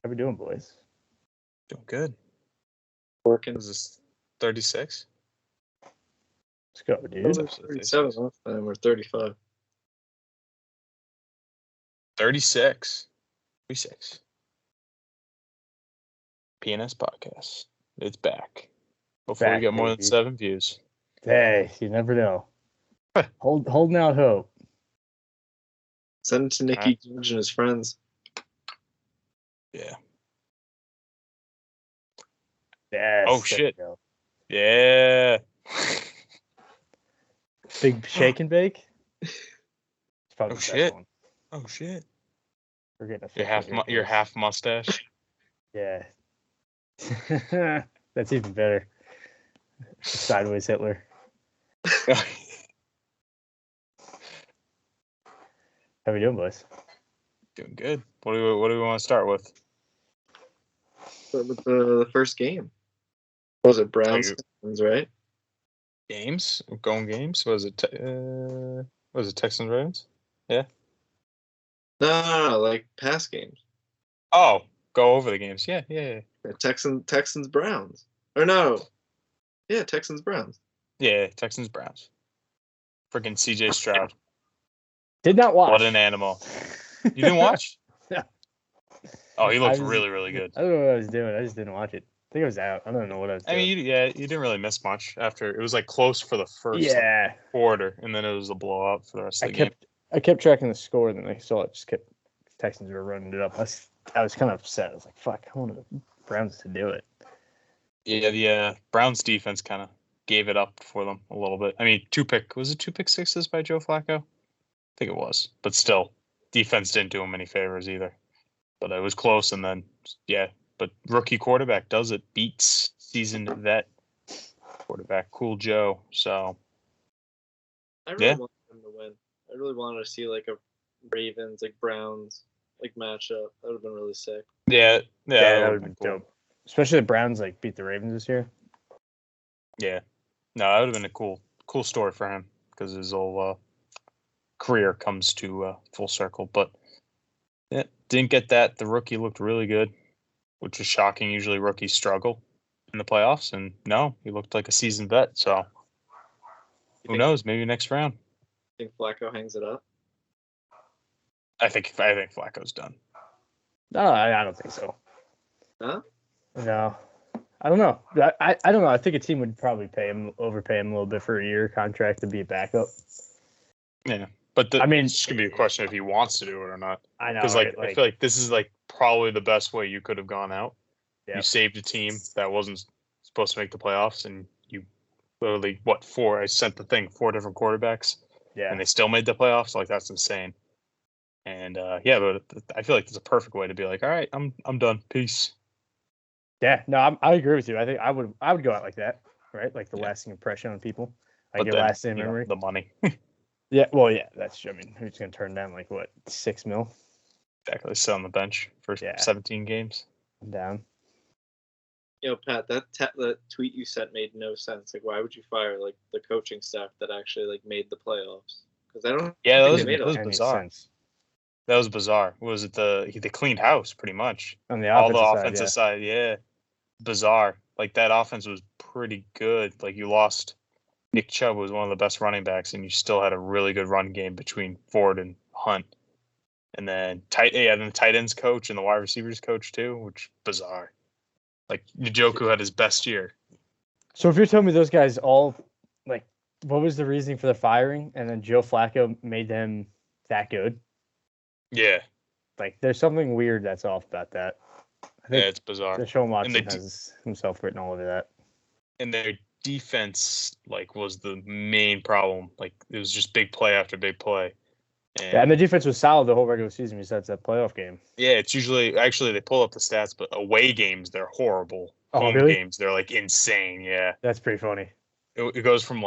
How we doing, boys? Doing good. Working. Is this 36? Let's go, dude. 37 last time, or 35. 36. 36. P&Ns podcast. It's back. Hopefully we get more than 7 views. Hey, you never know. Holding out hope. Send it to Nicky Judge and his friends. Yeah. Yes, oh, shit. Yeah. Big shake and bake? Oh, shit. One. Oh, shit. We're getting your half mustache? Yeah. That's even better. Sideways Hitler. How we doing, boys? Doing good. What do we want to start with? With the first game. What was it? Browns, Texans, right? Games? Going games? Was it Texans Ravens? Yeah. No, like past games. Oh, go over the games. Yeah. Texans Browns. Or no. Yeah, Texans Browns. Yeah, Texans Browns. Freaking CJ Stroud. Did not watch. What an animal. You didn't watch? No. Oh, he looked really, really good. I don't know what I was doing. I just didn't watch it. I think I was out. I don't know what I was doing. I mean, you didn't really miss much after. It was like close for the first quarter, and then it was a blowout for the rest of the game. I kept tracking the score, and then I saw it just kept Texans were running it up. I was kind of upset. I was like, fuck, I wanted the Browns to do it. Yeah, the Browns defense kind of gave it up for them a little bit. I mean, two pick sixes by Joe Flacco? I think it was. But still, defense didn't do him any favors either. But it was close, and then, but rookie quarterback does it. Beats seasoned vet quarterback, Cool Joe. So, I really wanted them to win. I really wanted to see like a Ravens, like Browns, like matchup. That would have been really sick. Yeah, that would have been cool. Dope. Especially the Browns like beat the Ravens this year. Yeah, no, that would have been a cool story for him because his whole career comes to full circle. But yeah, didn't get that. The rookie looked really good, which is shocking. Usually rookies struggle in the playoffs, and no, he looked like a seasoned vet. So who knows? Maybe next round. Think Flacco hangs it up? I think Flacco's done. No, I don't think so. Huh? No, I don't know. I don't know. I think a team would probably overpay him a little bit for a year contract to be a backup. Yeah, but it's just gonna be a question if he wants to do it or not. I know, because I feel like this is like probably the best way you could have gone out. Yeah. You saved a team that wasn't supposed to make the playoffs, and you literally I sent the thing 4 different quarterbacks. Yeah. And they still made the playoffs. Like, that's insane. And but I feel like it's a perfect way to be like, all right, I'm done. Peace. Yeah, no, I agree with you. I think I would go out like that, right? Like the lasting impression on people. Like your lasting memory. The money. Yeah, well, yeah, that's true. I mean, who's going to turn down like what, $6 million? Exactly. Sit on the bench for 17 games. I'm down. Yo, Pat, that tweet you sent made no sense. Like, why would you fire like the coaching staff that actually like made the playoffs? Because I don't. Yeah, that was bizarre. Sense. That was bizarre. Was it the cleaned house pretty much on the offensive side? Yeah, bizarre. Like that offense was pretty good. Like you lost Nick Chubb was one of the best running backs, and you still had a really good run game between Ford and Hunt. And then the tight ends coach and the wide receivers coach too, which bizarre. Like Njoku had his best year. So if you're telling me those guys all like, what was the reasoning for the firing, and then Joe Flacco made them that good? Yeah. Like there's something weird that's off about that. I think it's bizarre. Deshaun Watson has himself written all over that. And their defense was the main problem. Like it was just big play after big play. And the defense was solid the whole regular season besides that playoff game. Yeah, it's usually they pull up the stats, but away games they're horrible. Home games they're insane. Yeah, that's pretty funny. It goes from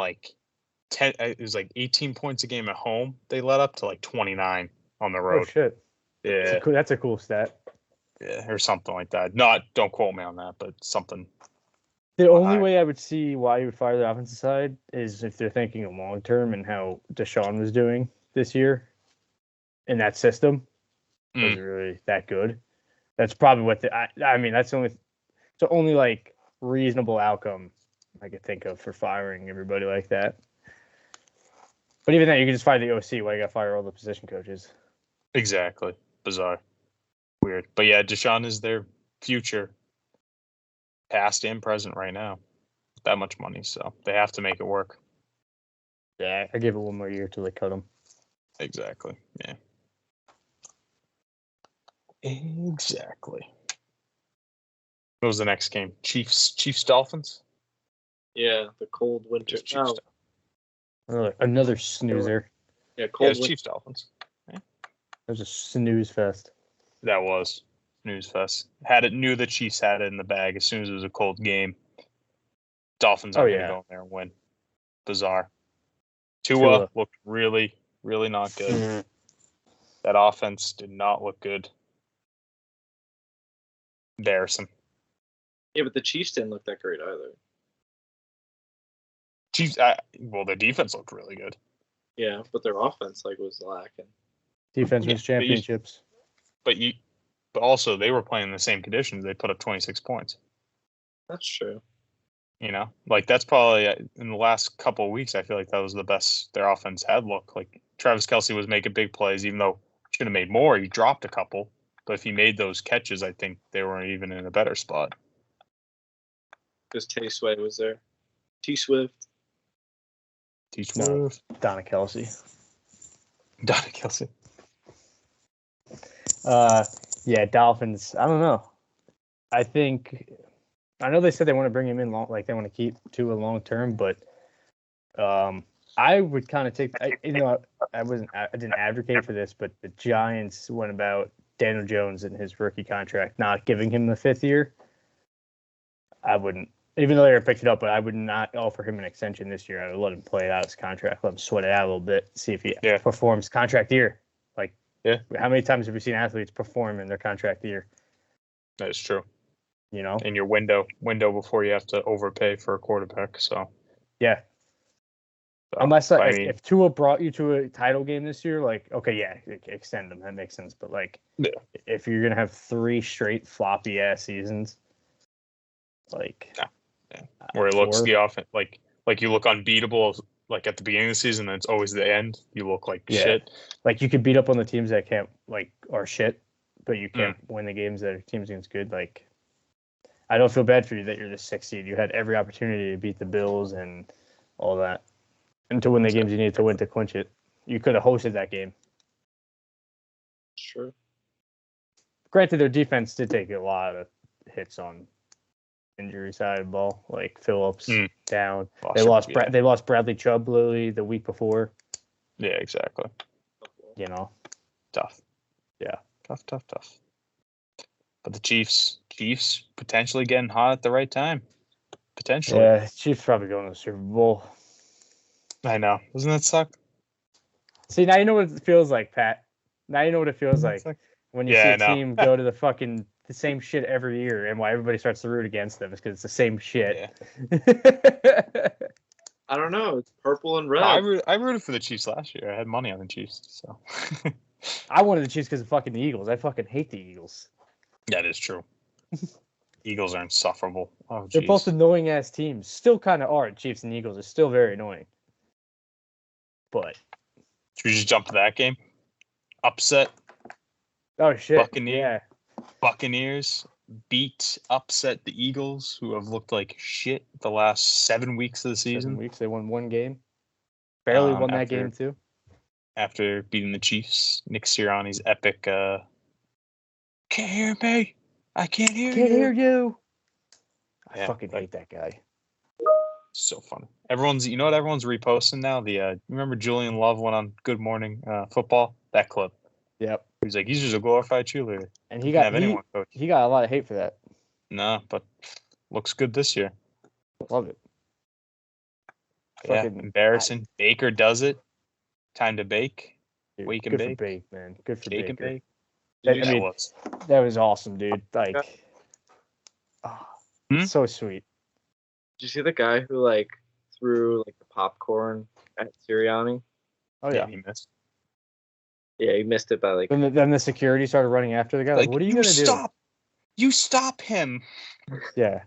10. It was 18 points a game at home. They let up to 29 on the road. Oh shit! Yeah, that's a cool stat. Yeah, or something like that. Don't quote me on that, but something. The only way I would see why you would fire the offensive side is if they're thinking of long term and how Deshaun was doing this year. In that system was really that good. That's probably what I mean. That's the only like reasonable outcome I could think of for firing everybody like that. But even then, you can just fire the OC. Why you got to fire all the position coaches? Exactly. Bizarre. Weird. But yeah, Deshaun is their future, past and present right now. That much money, so they have to make it work. Yeah, I give it one more year till they cut him. Exactly. Yeah. Exactly. What was the next game? Chiefs Dolphins? Yeah, the cold winter. Chiefs. Another snoozer. Yeah, Yeah, cold it was winter. Chiefs Dolphins. It was a snooze fest. That was snooze fest. Knew the Chiefs had it in the bag as soon as it was a cold game. Dolphins aren't going to go in there and win. Bizarre. Tua looked really, really not good. Mm-hmm. That offense did not look good. Embarrassing. Yeah, but the Chiefs didn't look that great either. Chiefs. Well, their defense looked really good. Yeah, but their offense was lacking. Defense wins championships. But also they were playing in the same conditions. They put up 26 points. That's true. That's probably in the last couple of weeks. I feel like that was the best their offense had looked. Like Travis Kelce was making big plays, even though he should have made more. He dropped a couple, but if he made those catches, I think they were even in a better spot. Because Tay Swift was there. T-Swift. No, Donna Kelce. Donna Kelce. Yeah, Dolphins. I don't know. I know they said they want to bring him in they want to keep Tua long term, but I would kind of take. I didn't advocate for this, but the Giants went about Daniel Jones and his rookie contract, not giving him the 5th year. I wouldn't, even though they picked it up, but I would not offer him an extension this year. I would let him play out his contract, let him sweat it out a little bit, see if he performs contract year. How many times have we seen athletes perform in their contract year? That is true. In your window before you have to overpay for a quarterback. So yeah. So, unless if Tua brought you to a title game this year, extend them. That makes sense. But if you're gonna have 3 straight floppy ass seasons, where it looks the offense like you look unbeatable at the beginning of the season, and it's always the end. You look like shit. You could beat up on the teams that can't are shit, but you can't win the games that are teams against good. I don't feel bad for you that you're the 6th seed. You had every opportunity to beat the Bills and all that, and to win the games you needed to win to clinch it. You could have hosted that game. Sure. Granted, their defense did take a lot of hits on injury side of the ball, Phillips down. They lost Bradley Chubb literally the week before. Yeah, exactly. Tough. Yeah, tough. But the Chiefs potentially getting hot at the right time. Potentially. Yeah, Chiefs probably going to the Super Bowl. I know. Doesn't that suck? See, now you know what it feels like, Pat. Now you know what it feels like when you see a team go to the same shit every year, and why everybody starts to root against them is because it's the same shit. Yeah. I don't know. It's purple and red. No, I rooted for the Chiefs last year. I had money on the Chiefs, so. I wanted the Chiefs because of fucking the Eagles. I fucking hate the Eagles. That is true. Eagles are insufferable. Oh, they're both annoying ass teams. Still kind of are. Chiefs and Eagles are still very annoying. But should we just jump to that game? Upset. Oh shit! Buccaneers upset the Eagles, who have looked like shit the last 7 weeks of the season. 7 weeks. They won 1 game. Barely won that game too. After beating the Chiefs, Nick Sirianni's epic. Can't hear me. I can't hear you. I fucking hate that guy. So funny. Everyone's reposting now? The remember Julian Love went on Good Morning Football? That clip. Yep. He's like, he's just a glorified cheerleader. And he got a lot of hate for that. No, but looks good this year. Love it. Yeah, embarrassing. Baker does it. Time to bake. Dude, Wake and bake. Good for Bake, man. Good for Bake Baker. and bake. That was awesome, dude. So sweet. Did you see the guy who threw the popcorn at Sirianni? Oh yeah, he missed. Yeah, he missed it by Then the security started running after the guy. What are you gonna do? You stop him. Yeah.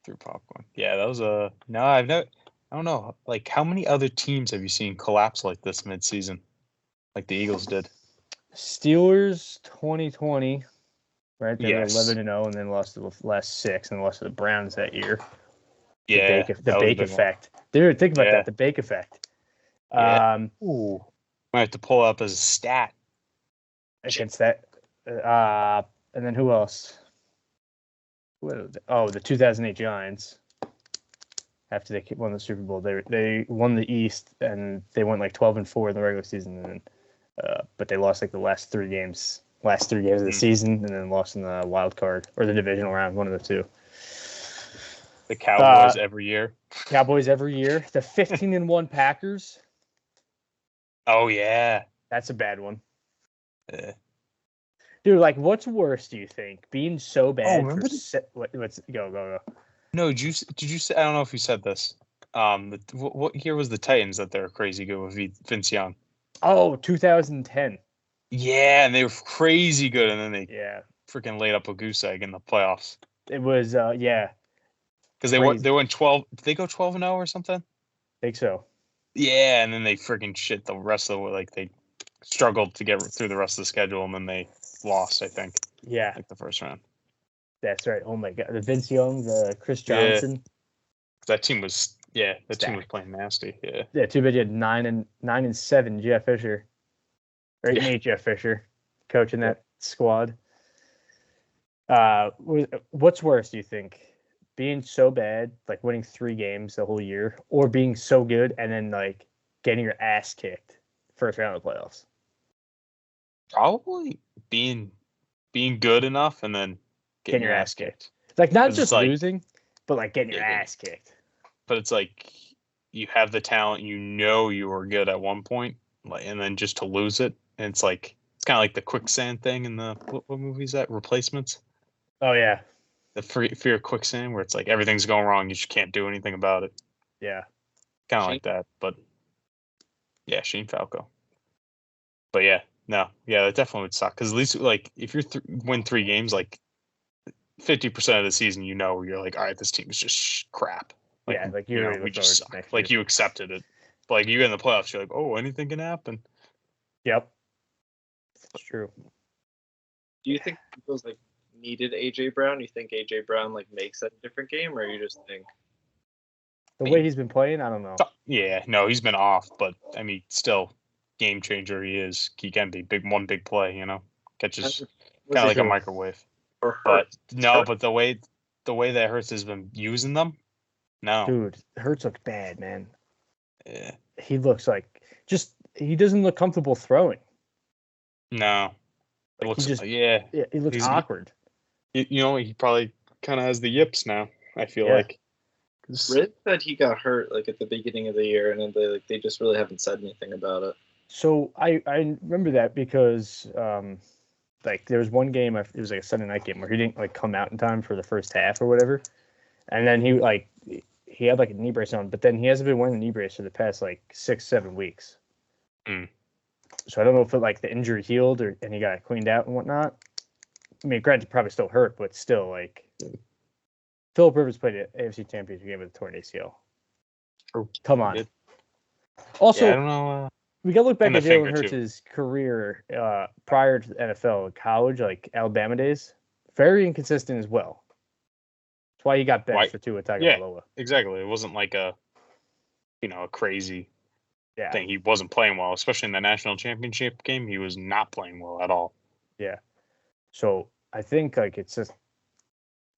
Through popcorn. Yeah, that was a no. I've never. I don't know. Like, how many other teams have you seen collapse like this midseason, like the Eagles did? Steelers 2020, right? They were Yes. 11-0 and then lost the last 6 and lost to the Browns that year. Yeah, The that was a Bake big one. effect. Dude, think about Yeah. that. The Bake effect. Yeah. Ooh. Might have to pull up as a stat. Against that. And then who else? The 2008 Giants. After they won the Super Bowl, they won the East and they went like 12-4 in the regular season, and but they lost like the last three games of the season, and then lost in the wild card or the divisional round, one of the two. The Cowboys every year. Cowboys every year. The 15-1 Packers. Oh yeah, that's a bad one. Yeah. Dude, like, what's worse? Do you think being so bad? Let's go. No, did you say? I don't know if you said this. What year was the Titans that they were crazy good with Vince Young? Oh, 2010. Yeah, and they were crazy good, and then they freaking laid up a goose egg in the playoffs. It was because they went 12. Did they go 12-0 or something? I think so. Yeah, and then they freaking shit the rest of the way. Like, they struggled to get through the rest of the schedule, and then they lost, I think. Yeah, like the first round. That's right. Oh my God, the Vince Young, the Chris Johnson. Yeah. That team was team was playing nasty. Yeah. Yeah. Too bad you had 9-7 Jeff Fisher, or 8 Jeff Fisher, coaching that squad. What's worse, do you think? Being so bad, like winning 3 games the whole year, or being so good and then like getting your ass kicked first round of the playoffs? Probably being good enough and then getting your ass kicked. Like, not just losing, but like getting your ass kicked. But it's like you have the talent, you were good at one point, like, and then just to lose it, and it's kind of like the quicksand thing in the what movie is that? Replacements. Oh yeah. The fear of quicksand, where it's like everything's going wrong, you just can't do anything about it. Yeah. Kind of like that, but yeah, Shane Falco. But yeah, no, yeah, that definitely would suck, because at least like if you win 3 games, like 50% of the season, you're like, all right, this team is just crap. Like, yeah, like we just suck. Like, you accepted it. But like, you get in the playoffs, you're like, oh, anything can happen. Yep, that's true. Do you think Eagles like needed AJ Brown? You think AJ Brown like makes that a different game, or you just think the way he's been playing? I don't know. Yeah, no, he's been off, but I mean, still game changer. He is. He can be one big play. Catches kind of like a microwave. But no, but the way that Hurts has been using them, no. Dude, Hurts looks bad, man. Yeah. He looks like he doesn't look comfortable throwing. No. It looks he looks awkward. He probably kind of has the yips now, I feel like. Ritt said he got hurt like at the beginning of the year, and then they just really haven't said anything about it. So I remember that because like there was one game, it was like a Sunday night game where he didn't like come out in time for the first half or whatever, and then he had like a knee brace on, but then he hasn't been wearing the knee brace for the past like 6-7 weeks. So I don't know if the injury healed and he got cleaned out and whatnot. I mean, granted, probably still hurt, but still, like, Phillip Rivers played an AFC Championship game with a torn ACL. Come on. Also, I don't know. We got to look back at Jalen Hurts' career prior to the NFL, college, like Alabama days. Very inconsistent as well. That's why he got benched for Tua Tagovailoa. Yeah, exactly. It wasn't like a crazy thing. He wasn't playing well, especially in the national championship game. He was not playing well at all. Yeah. So I think it's just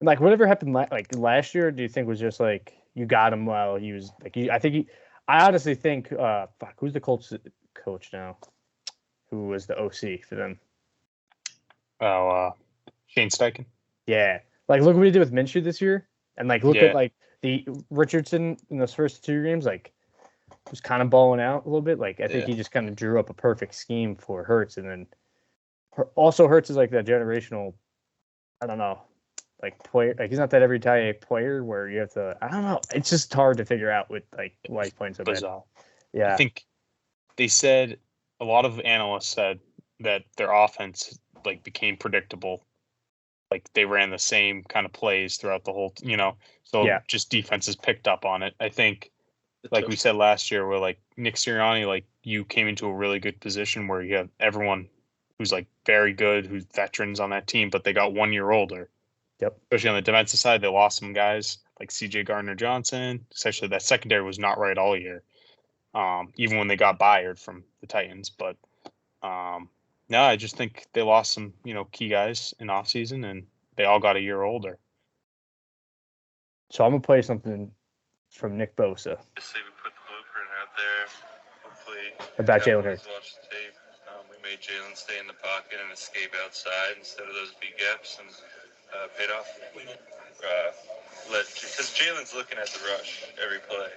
like whatever happened last year. Do you think was just like you got him while he was like? I honestly think who's the Colts coach now? Who was the OC for them? Oh, Shane Steichen. Yeah, like look what he did with Minshew this year, and look at the Richardson in those first 2 games, was kind of balling out a little bit. I think he just kind of drew up a perfect scheme for Hurts, and then also Hurts is like that generational. I don't know. Player, he's not that every type player where you have to. I don't know. It's just hard to figure out with why he's playing so bizarre. Bad. Yeah, I think they said a lot of analysts said that their offense like became predictable. Like they ran the same kind of plays throughout the whole, so just defenses picked up on it. I think, like we said last year, where like Nick Sirianni, like you came into a really good position where you have everyone who's like very good, who's veterans on that team, but they got 1 year older. Yep. Especially on the defensive side, they lost some guys like C.J. Gardner-Johnson. Essentially, that secondary was not right all year, even when they got Byard from the Titans. But no, I just think they lost some, key guys in offseason, and they all got a year older. So I'm gonna play something from Nick Bosa. Obviously, we put the blueprint out there. Hopefully, about Jalen Hurts. Watch the tape. We made Jalen stay in the pocket and escape outside instead of those big gaps, and paid off. Because Jalen's looking at the rush every play.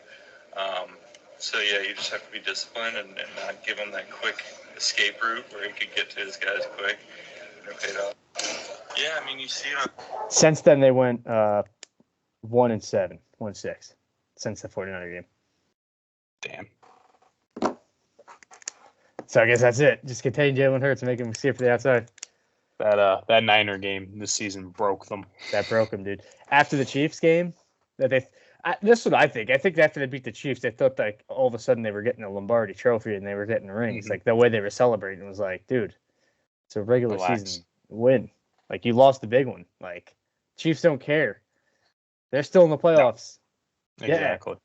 So yeah, you just have to be disciplined and not give him that quick escape route where he could get to his guys quick. And it paid off. Yeah, I mean, you see it. Since then, they went 1-7, 1-6 since the 49er game. Damn. So I guess that's it. Just contain Jalen Hurts and make him see it for the outside. That Niner game this season broke them. That broke them, dude. After the Chiefs game, this is what I think. I think after they beat the Chiefs, they thought like all of a sudden they were getting a Lombardi trophy and they were getting rings. Mm-hmm. Like the way they were celebrating was like, dude, it's a regular season win. Like you lost the big one. Like Chiefs don't care. They're still in the playoffs. No. Exactly. Yeah.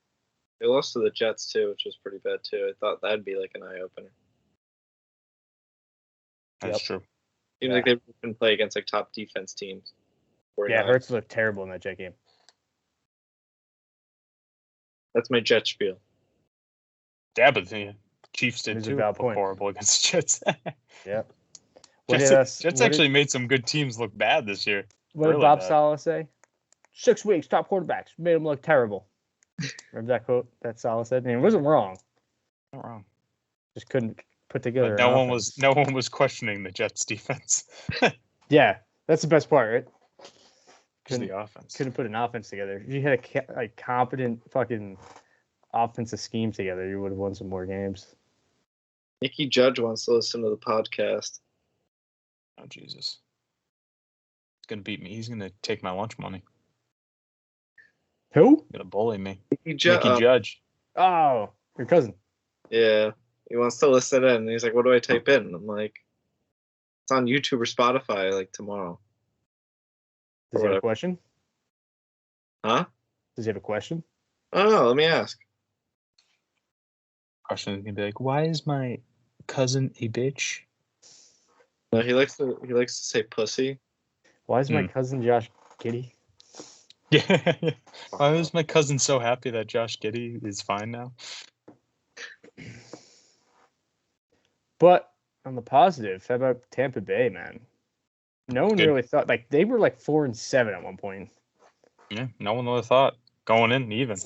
They lost to the Jets too, which was pretty bad too. I thought that'd be like an eye opener. That's true. Seems like they've been playing against like top defense teams. Yeah, Hurts looked terrible in that Jet game. That's my Jet spiel. Yeah, but the Chiefs did too. Horrible against the Jets. Yep. Jets actually made some good teams look bad this year. What did Bob Saleh say? 6 weeks, top quarterbacks made them look terrible. Remember that quote that Saleh said? I mean, it wasn't wrong. Not wrong. Just couldn't put together. No one was questioning the Jets' defense. Yeah, that's the best part, right? The offense. Couldn't put an offense together. If you had a competent fucking offensive scheme together, you would have won some more games. Nicky Judge wants to listen to the podcast. Oh, Jesus. He's going to beat me. He's going to take my lunch money. Who? He's going to bully me. Nicky Judge. Oh, your cousin. Yeah. He wants to listen in. And he's like, what do I type in? And I'm like, it's on YouTube or Spotify like tomorrow. Does he have a question? Huh? Does he have a question? Oh, let me ask. Question is going to be like, why is my cousin a bitch? No, he likes to say pussy. Why is my cousin Josh Giddey? Yeah. Why is my cousin so happy that Josh Giddey is fine now? But on the positive, how about Tampa Bay, man? No one really thought they were 4-7 at one point. Yeah, no one really thought going in even.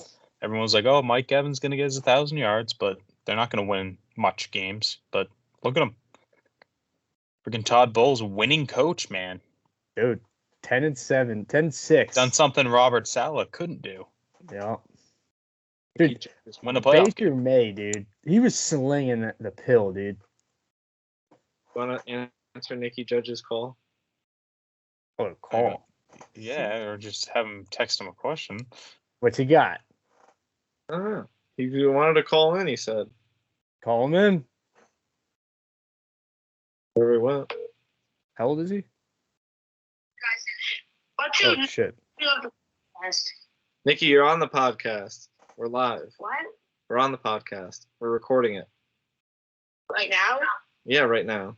Everyone was like, "Oh, Mike Evans going to get his 1,000 yards," but they're not going to win much games. But look at him, freaking Todd Bowles, winning coach, man. Dude, 10-7, 10-6. Done something Robert Saleh couldn't do. Yeah. Dude, win a playoff Baker game. May, dude, he was slinging the pill, dude. Want to answer Nicky Judge's call? Oh, call. Yeah, or just have him text him a question. What's he got? He wanted to call in, he said. Call him in. Where we went. How old is he? Oh, shit. Nikki, you're on the podcast. We're live. What? We're on the podcast. We're recording it. Right now? Yeah, right now.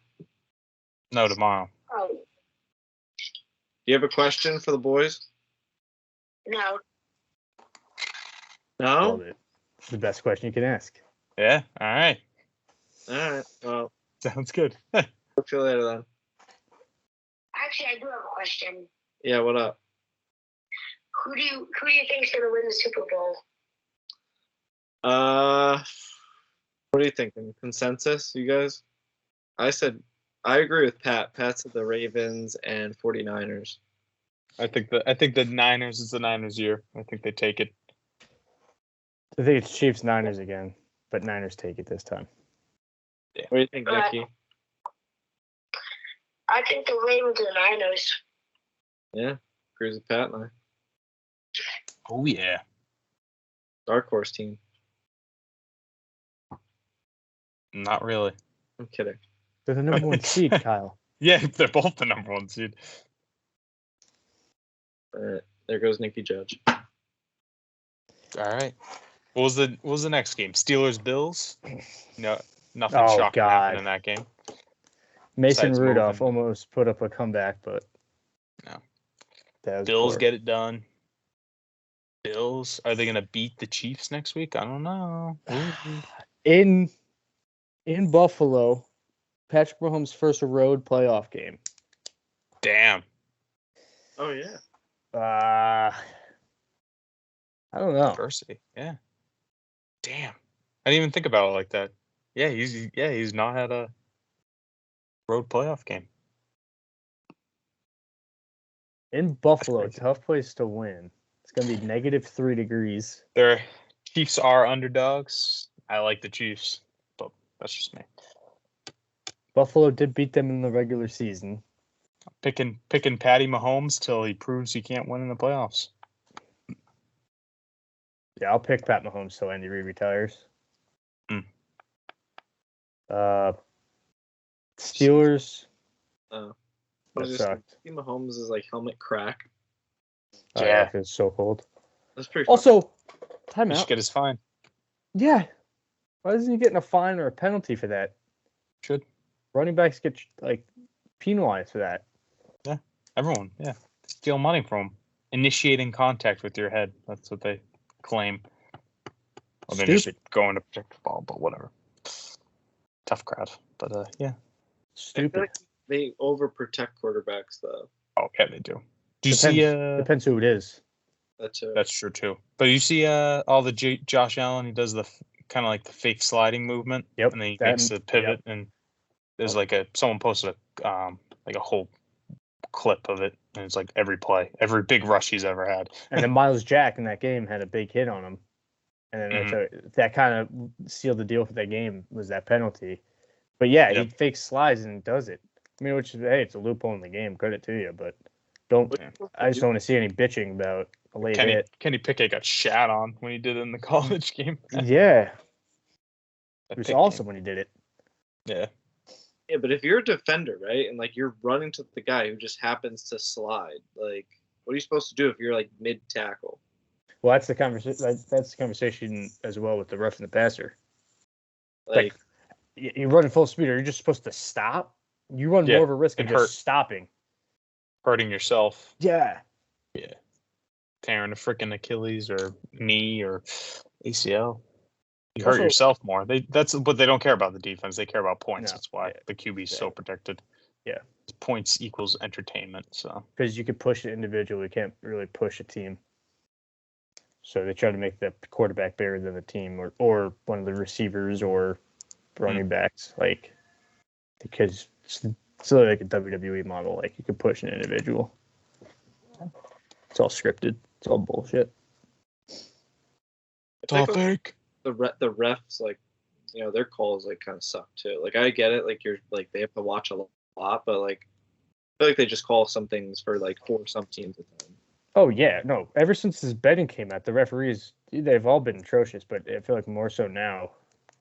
No, tomorrow. Oh. Do you have a question for the boys? No. No? Well, it's the best question you can ask. Yeah, all right. All right. Well, Sounds good. talk to you later then. Actually, I do have a question. Yeah, what up? Who do you think is going to win the Super Bowl? What are you thinking? Consensus, you guys? I agree with Pat. Pat said the Ravens and 49ers. I think the Niners is the Niners' year. I think they take it. I think it's Chiefs Niners again, but Niners take it this time. Yeah. What do you think, Nikki? I think the Ravens and the Niners. Yeah, agrees with Pat and I. Oh yeah. Dark horse team. Not really. I'm kidding. They're the number one seed, Kyle. Yeah, they're both the number one seed. There goes Nicky Judge. All right. What was the next game? Steelers Bills? No, nothing Oh, shocking God. happened in that game. Mason Besides Rudolph moving. almost put up a comeback, but No. that was Bills poor. get it done. Bills, are they gonna beat the Chiefs next week? I don't know. in Buffalo. Patrick Mahomes' first road playoff game. Damn. Oh yeah. I don't know. Adversity. Yeah. Damn. I didn't even think about it like that. Yeah, he's not had a road playoff game. In Buffalo, crazy. tough place to win. It's gonna be -3 degrees. Their Chiefs are underdogs. I like the Chiefs, but that's just me. Buffalo did beat them in the regular season. Picking Patty Mahomes till he proves he can't win in the playoffs. Yeah, I'll pick Pat Mahomes till Andy Reid retires. Hmm. Steelers. Oh. That sucked. See Mahomes' is like helmet crack. Oh, Yeah. 'cause it's so cold. That's pretty. Also, He timeout. should get his fine. Yeah. Why isn't he getting a fine or a penalty for that? Should. Running backs get penalized for that. Everyone, yeah. Steal money from him. Initiating contact with your head. That's what they claim. Well, they're just Stupid. going to protect the ball, but whatever. Tough crowd. But yeah. I feel Stupid. like they overprotect quarterbacks though. Oh, yeah, they do. Do you Depends, see depends who it is. That's true too. But you see all the Josh Allen, he does the kind of like the fake sliding movement. Yep, And then he that- makes the pivot and there's someone posted a whole clip of it, and it's like every play, every big rush he's ever had. And then Miles Jack in that game had a big hit on him. And then that kind of sealed the deal for that game was that penalty. But yeah, Yep. he fakes slides and does it. I mean, hey, it's a loophole in the game. Credit to you, but don't. I just don't want to see any bitching about a late hit. Kenny Pickett got shat on when he did it in the college game. Yeah, That it was Pitt awesome game. when he did it. Yeah. Yeah, but if you're a defender, right, and like you're running to the guy who just happens to slide, like what are you supposed to do if you're like mid tackle? Well, that's the conversation. That's the conversation as well with the rough and the passer. Like, You're running full speed. Are you just supposed to stop? You run Yeah, more of a risk of and hurt. just stopping. Hurting yourself. Yeah. Yeah. Tearing a freaking Achilles or knee or ACL. You hurt Also- yourself more. But they don't care about the defense. They care about points. No, That's why yeah, the QB is so protected. Yeah. Points equals entertainment. So Because you could push it individually, you can't really push a team. So they try to make the quarterback bigger than the team, or one of the receivers or running backs, because it's really like a WWE model. Like you could push an individual. It's all scripted. It's all bullshit. I think fake. the refs, like, you know, their calls like kind of suck too. Like I get it, like you're like they have to watch a lot, but like I feel like they just call some things for some teams at the time. Oh yeah, no. Ever since this betting came out, the referees they've all been atrocious, but I feel like more so now.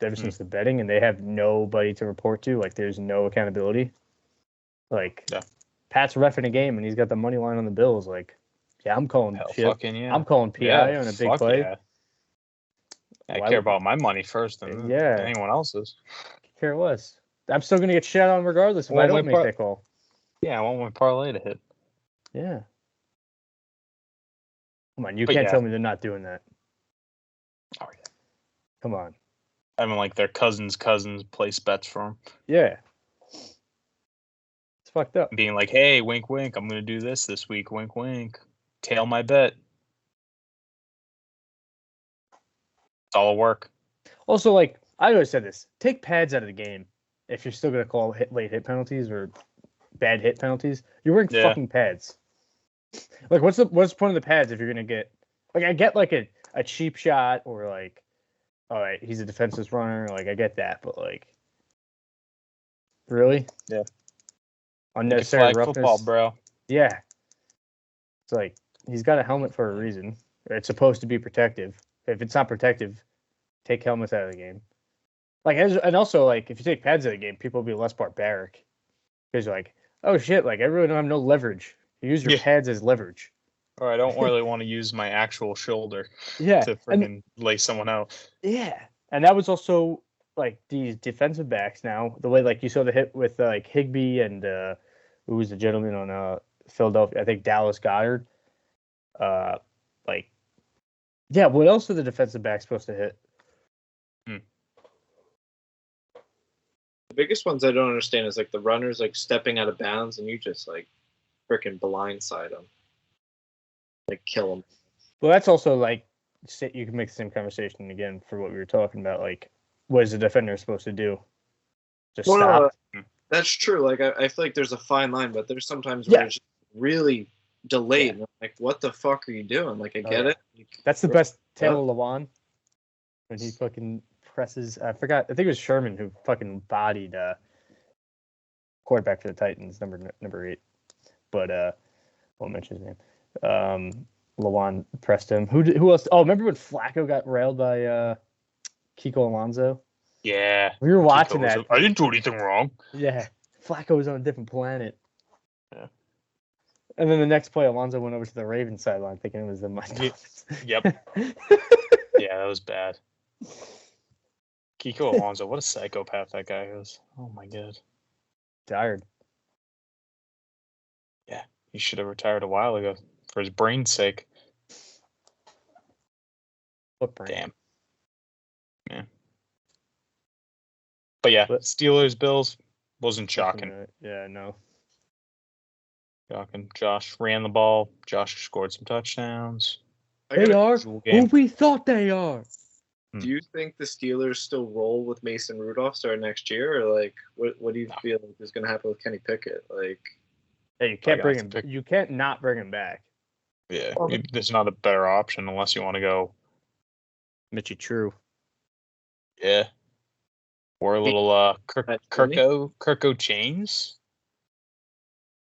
Ever since the betting, and they have nobody to report to. Like there's no accountability. Pat's reffing a game, and he's got the money line on the Bills. Like, yeah, I'm calling shit. Fucking yeah. I'm calling PI on a big play. Yeah. I Why care would- about my money first than anyone else's. Care less. I'm still gonna get shit on regardless if Well, I don't my make that call. Yeah, I want my parlay to hit. Yeah. Come on, you But can't yeah. tell me they're not doing that. Oh, yeah. Come on. Having like their cousins place bets for them. Yeah. It's fucked up. Being like, hey, wink, wink, I'm going to do this week. Wink, wink. Tail my bet. It's all work. Also, I always said this: take pads out of the game if you're still gonna call late hit penalties or bad hit penalties. You're wearing fucking pads. Like, what's the point of the pads if you're gonna get I get a cheap shot or all right, he's a defenseless runner. I get that, but really, Yeah. unnecessary flag roughness. football, bro. Yeah. It's like he's got a helmet for a reason. It's supposed to be protective. If it's not protective, take helmets out of the game. And also if you take pads out of the game, people will be less barbaric because you're like, oh shit, everyone have no leverage. You use your pads as leverage. Or I don't really want to use my actual shoulder Yeah, to freaking lay someone out. Yeah, and that was also these defensive backs now. The way you saw the hit with Higbee and who was the gentleman on Philadelphia? I think Dallas Goedert. Yeah. What else are the defensive backs supposed to hit? The biggest ones I don't understand is the runners stepping out of bounds and you just freaking blindside them, kill them. Well, that's also you can make the same conversation again for what we were talking about. What is the defender supposed to do? Just stop. No, that's true. I feel like there's a fine line, but there's sometimes where it's just really delayed. Yeah. What the fuck are you doing? I get it. That's the best Taylor Lewan when he fucking presses. I forgot. I think it was Sherman who fucking bodied quarterback for the Titans, number 8. But won't mention his name. Lewan pressed him. Who else? Oh, remember when Flacco got railed by Kiko Alonso? Yeah. We were watching that. I didn't do anything wrong. Yeah. Flacco was on a different planet. Yeah. And then the next play, Alonso went over to the Ravens sideline thinking it was the Miami. Yep. Yeah, that was bad. Kiko Alonso, what a psychopath that guy is. Oh my god. Tired. Yeah, he should have retired a while ago for his brain's sake. What brain? Damn. Yeah. But yeah, Steelers, Bills wasn't shocking. Yeah, no. Shocking. Josh ran the ball. Josh scored some touchdowns. They are who we thought they are. Do you think the Steelers still roll with Mason Rudolph starting next year, or what do you feel is going to happen with Kenny Pickett? Hey, you can't bring him. You can't not bring him back. Yeah, there's not a better option unless you want to go Mitchie True. Yeah. Or a little Kirko Chains.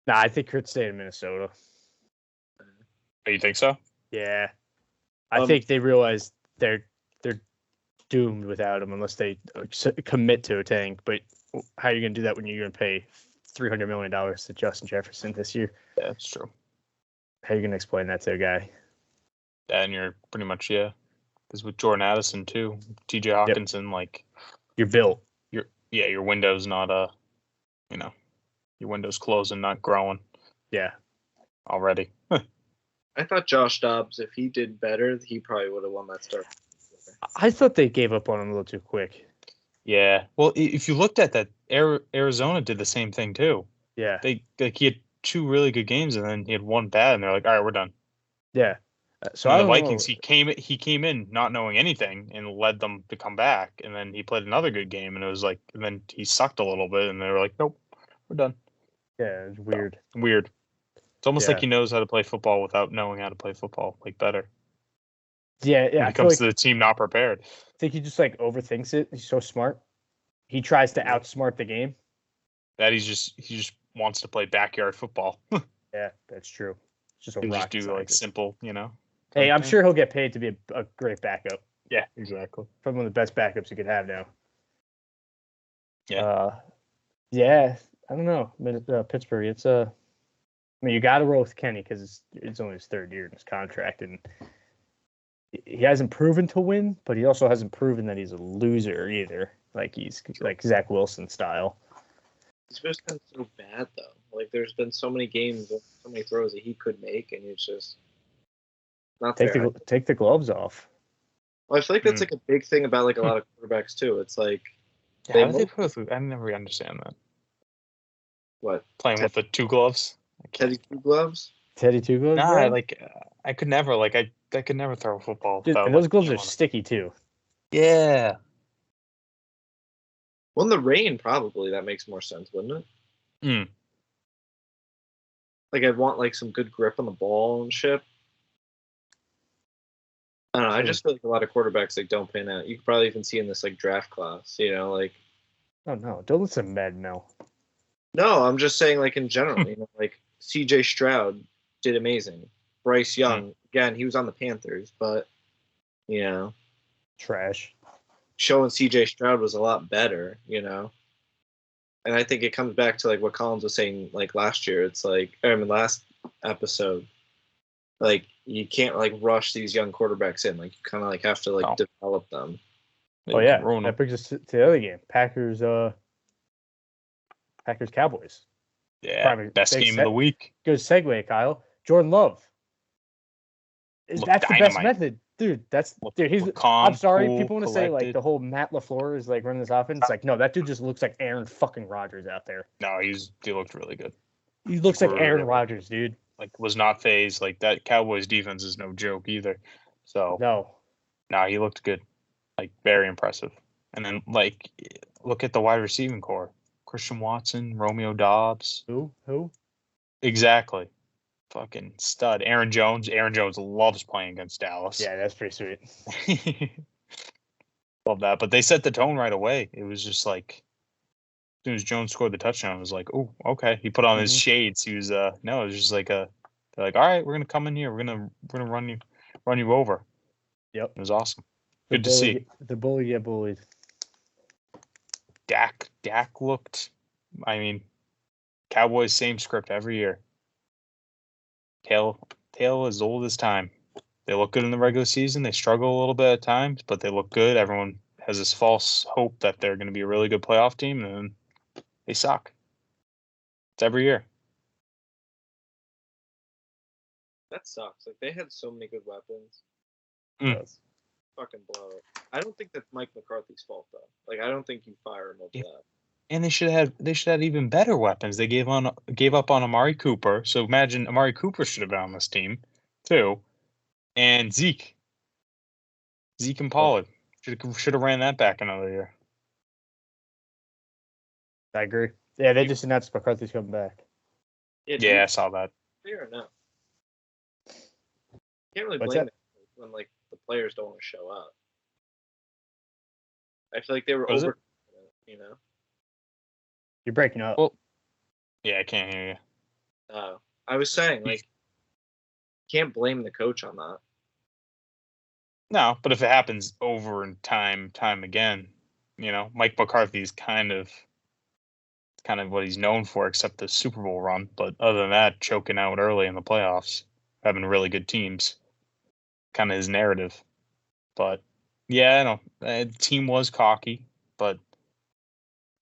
Nah, I think Kurt's staying in Minnesota. Oh, you think so? Yeah. I think they realize they're doomed without him unless they commit to a tank. But how are you going to do that when you're going to pay $300 million to Justin Jefferson this year? Yeah, that's true. How are you going to explain that to a guy? And you're pretty much, because with Jordan Addison too, TJ Hawkinson, you're built. Your window's not your window's closing, not growing. Yeah. Already. I thought Josh Dobbs, if he did better, he probably would have won that start. I thought they gave up on him a little too quick. Yeah. Well, if you looked at that, Arizona did the same thing too. Yeah. He had 2 really good games and then he had 1 bad, and they're like, all right, we're done. Yeah. So the Vikings, he came in not knowing anything and led them to come back, and then he played another good game, and it was and then he sucked a little bit, and they were like, nope, we're done. Yeah, it's weird. Weird. It's almost like he knows how to play football without knowing how to play football better. Yeah. When it comes to the team not prepared. I think he just overthinks it. He's so smart. He tries to outsmart the game. That he just wants to play backyard football. Yeah, that's true. It's just just do simple, Hey, I'm sure he'll get paid to be a great backup. Yeah, exactly. Probably one of the best backups you could have now. Yeah. Yeah, I don't know. Pittsburgh, it's you got to roll with Kenny because it's only his 3rd year in his contract, and he hasn't proven to win, but he also hasn't proven that he's a loser either. He's like Zach Wilson style. He's just been so bad though. There's been so many games, so many throws that he could make, and it's just not there. Take the gloves off. Well, I feel like that's a big thing about a lot of quarterbacks too. It's how do they put I never understand that. What? Playing with the 2 gloves? Teddy 2 gloves? Teddy 2 gloves? Nah, I could never I could never throw a football. Dude, and those gloves are sticky too. Yeah. Well, in the rain, probably that makes more sense, wouldn't it? I'd want some good grip on the ball and shit. I don't know. I just feel like a lot of quarterbacks don't pan out. You could probably even see in this draft class, Oh no! Don't listen to Mad Mel. No, I'm just saying, like, in general, like C.J. Stroud did amazing. Bryce Young, again, he was on the Panthers, but Trash. showing C.J. Stroud was a lot better, And I think it comes back to like what Collins was saying, like last year. It's like, last episode, like you can't like rush these young quarterbacks in. Like you kind of like have to like develop them. Oh yeah, that brings us to the other game, Packers Cowboys. Yeah, best game of the week. Good segue, Kyle. Jordan Love. That's the best method, dude. He's. Calm, I'm sorry, cool, people want to say like the whole Matt LaFleur is like running this offense. It's like, no, that dude just looks like Aaron fucking Rodgers out there. No, he looked really good. He looks like Aaron Rodgers, dude. Like was not phased. Like that Cowboys defense is no joke either. So no, he looked good. Like very impressive. And then like look at the wide receiving core: Christian Watson, Romeo Doubs. Who? Exactly. Fucking stud. Aaron Jones. Aaron Jones loves playing against Dallas. Yeah, that's pretty sweet. Love that. But they set the tone right away. It was just like as soon as Jones scored the touchdown, it was like, oh, okay. He put on his shades. He was it was just like they're like, all right, we're gonna come in here. We're gonna run you over. Yep. It was awesome. Good to see. The bully get bullied. Dak looked, Cowboys same script every year. Tail as old as time. They look good in the regular season. They struggle a little bit at times, but they look good. Everyone has this false hope that they're going to be a really good playoff team, and then they suck. It's every year. That sucks. Like they had so many good weapons. Mm. Fucking blow it. I don't think that's Mike McCarthy's fault though. Like I don't think you fire him over that. And they should have even better weapons. They gave up on Amari Cooper. So imagine Amari Cooper should have been on this team too. And Zeke and Pollard should have ran that back another year. I agree. Yeah, they just announced McCarthy's coming back. Yeah, I saw that. Fair enough. Can't really blame them when like the players don't want to show up. I feel like they were over. You're breaking up. Well, yeah, I can't hear you. I was saying, like, can't blame the coach on that. No, but if it happens over and time again, Mike McCarthy's kind of what he's known for, except the Super Bowl run. But other than that, choking out early in the playoffs, having really good teams, kind of his narrative. But yeah, I know the team was cocky, but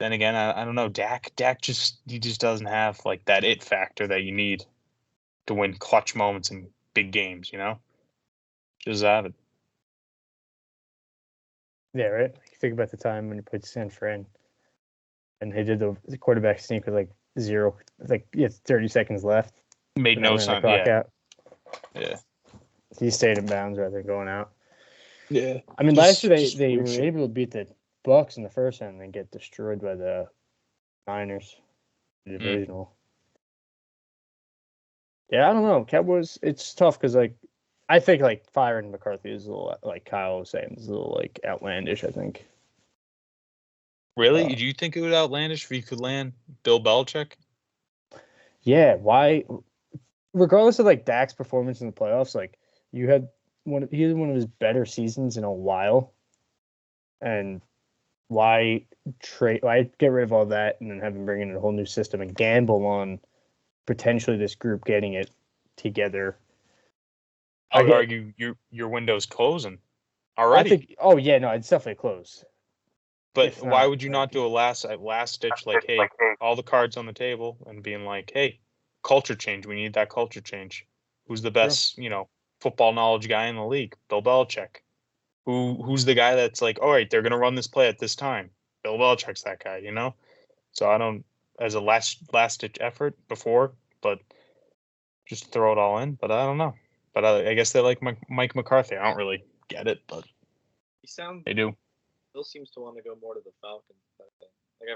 then again, I don't know. Dak just doesn't have like that it factor that you need to win clutch moments in big games. Just have it. Yeah, right. You think about the time when you played San Fran, and they did the quarterback sneak with like 30 seconds left. Made no sense. Yeah. He stayed in bounds rather than going out. Yeah. Last year they were able to beat the Bucs in the first round and then get destroyed by the Niners. The divisional. Yeah, I don't know. Cowboys, it's tough because I think like firing McCarthy is a little, like Kyle was saying, is a little like outlandish, I think. Really? Do you think it was outlandish if you could land Bill Belichick? Yeah, why? Regardless of like Dak's performance in the playoffs, like he had one of his better seasons in a while. And why get rid of all that and then have him bring in a whole new system and gamble on potentially this group getting it together? I would argue your window's closing already. I think. Oh yeah, no, it's definitely closed. But why would you not do a last ditch like, hey, all the cards on the table and being like, hey, culture change. We need that culture change. Who's the best, football knowledge guy in the league? Bill Belichick. Who's the guy that's like, all right, they're gonna run this play at this time. Bill Belichick's that guy, So I don't, as a last ditch effort before, but just throw it all in. But I don't know. But I guess they like Mike McCarthy. I don't really get it, but they do. Bill seems to want to go more to the Falcons.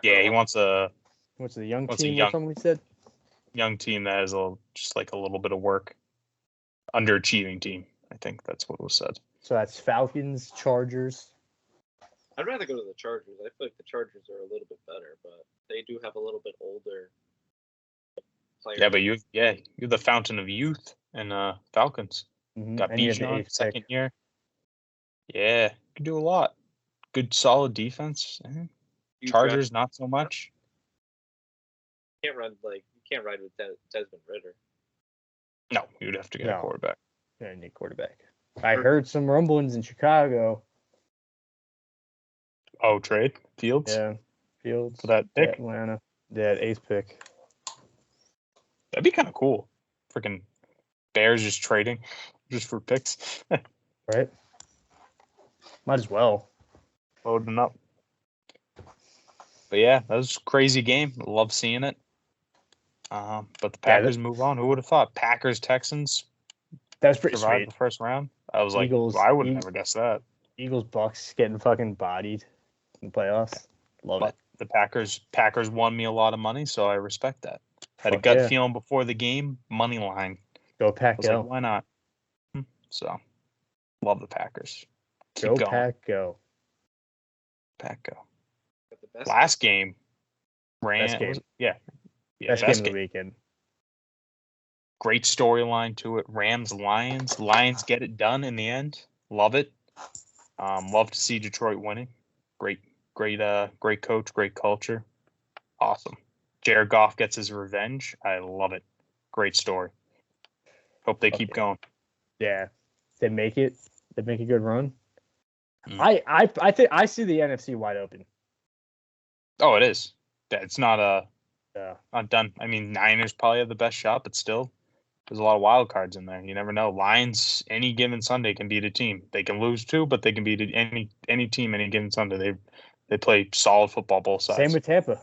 He wants a young team or something. He said young team that has just like a little bit of work. Underachieving team. I think that's what was said. So that's Falcons, Chargers. I'd rather go to the Chargers. I feel like the Chargers are a little bit better, but they do have a little bit older players. Yeah, but you're the fountain of youth and Falcons. Got And you have the Bijan, 8th second pick. year. Yeah, can do a lot. Good, solid defense. You Chargers, not so much. can't ride with Desmond Ritter. No, you'd have to get a No. quarterback. Yeah, need quarterback. I heard some rumblings in Chicago. Oh, trade Fields. Yeah, Fields For that to pick? Atlanta. That 8th pick. That'd be kind of cool. Freaking Bears just trading just for picks. Right? Might as well. Loading up. But yeah, that was a crazy game. Love seeing it. But the Packers move on. Who would have thought? Packers, Texans That was pretty survived sweet. the first round. I was like, Eagles- well, I would never guess that. Eagles Bucs getting fucking bodied in the playoffs. Love But it. the Packers won me a lot of money, so I respect that. Had a Fuck gut yeah. feeling before the game, money line. Go I Pack was go. like, why not? So, love the Packers. Keep Go going. Pack go. Pack go. Got the best Last game, Best game. Yeah, Best game of the weekend. Great storyline to it. Rams, Lions. Lions get it done in the end. Love it. Love to see Detroit winning. Great coach, great culture. Awesome. Jared Goff gets his revenge. I love it. Great story. Hope they keep going. Yeah. They make it. They make a good run. Mm. I think I see the NFC wide open. Oh, it is. It's not Yeah. not done. I mean, Niners probably have the best shot, but still, there's a lot of wild cards in there. You never know. Lions, any given Sunday, can beat a team. They can lose too, but they can beat any team any given Sunday. They play solid football both sides. Same with Tampa.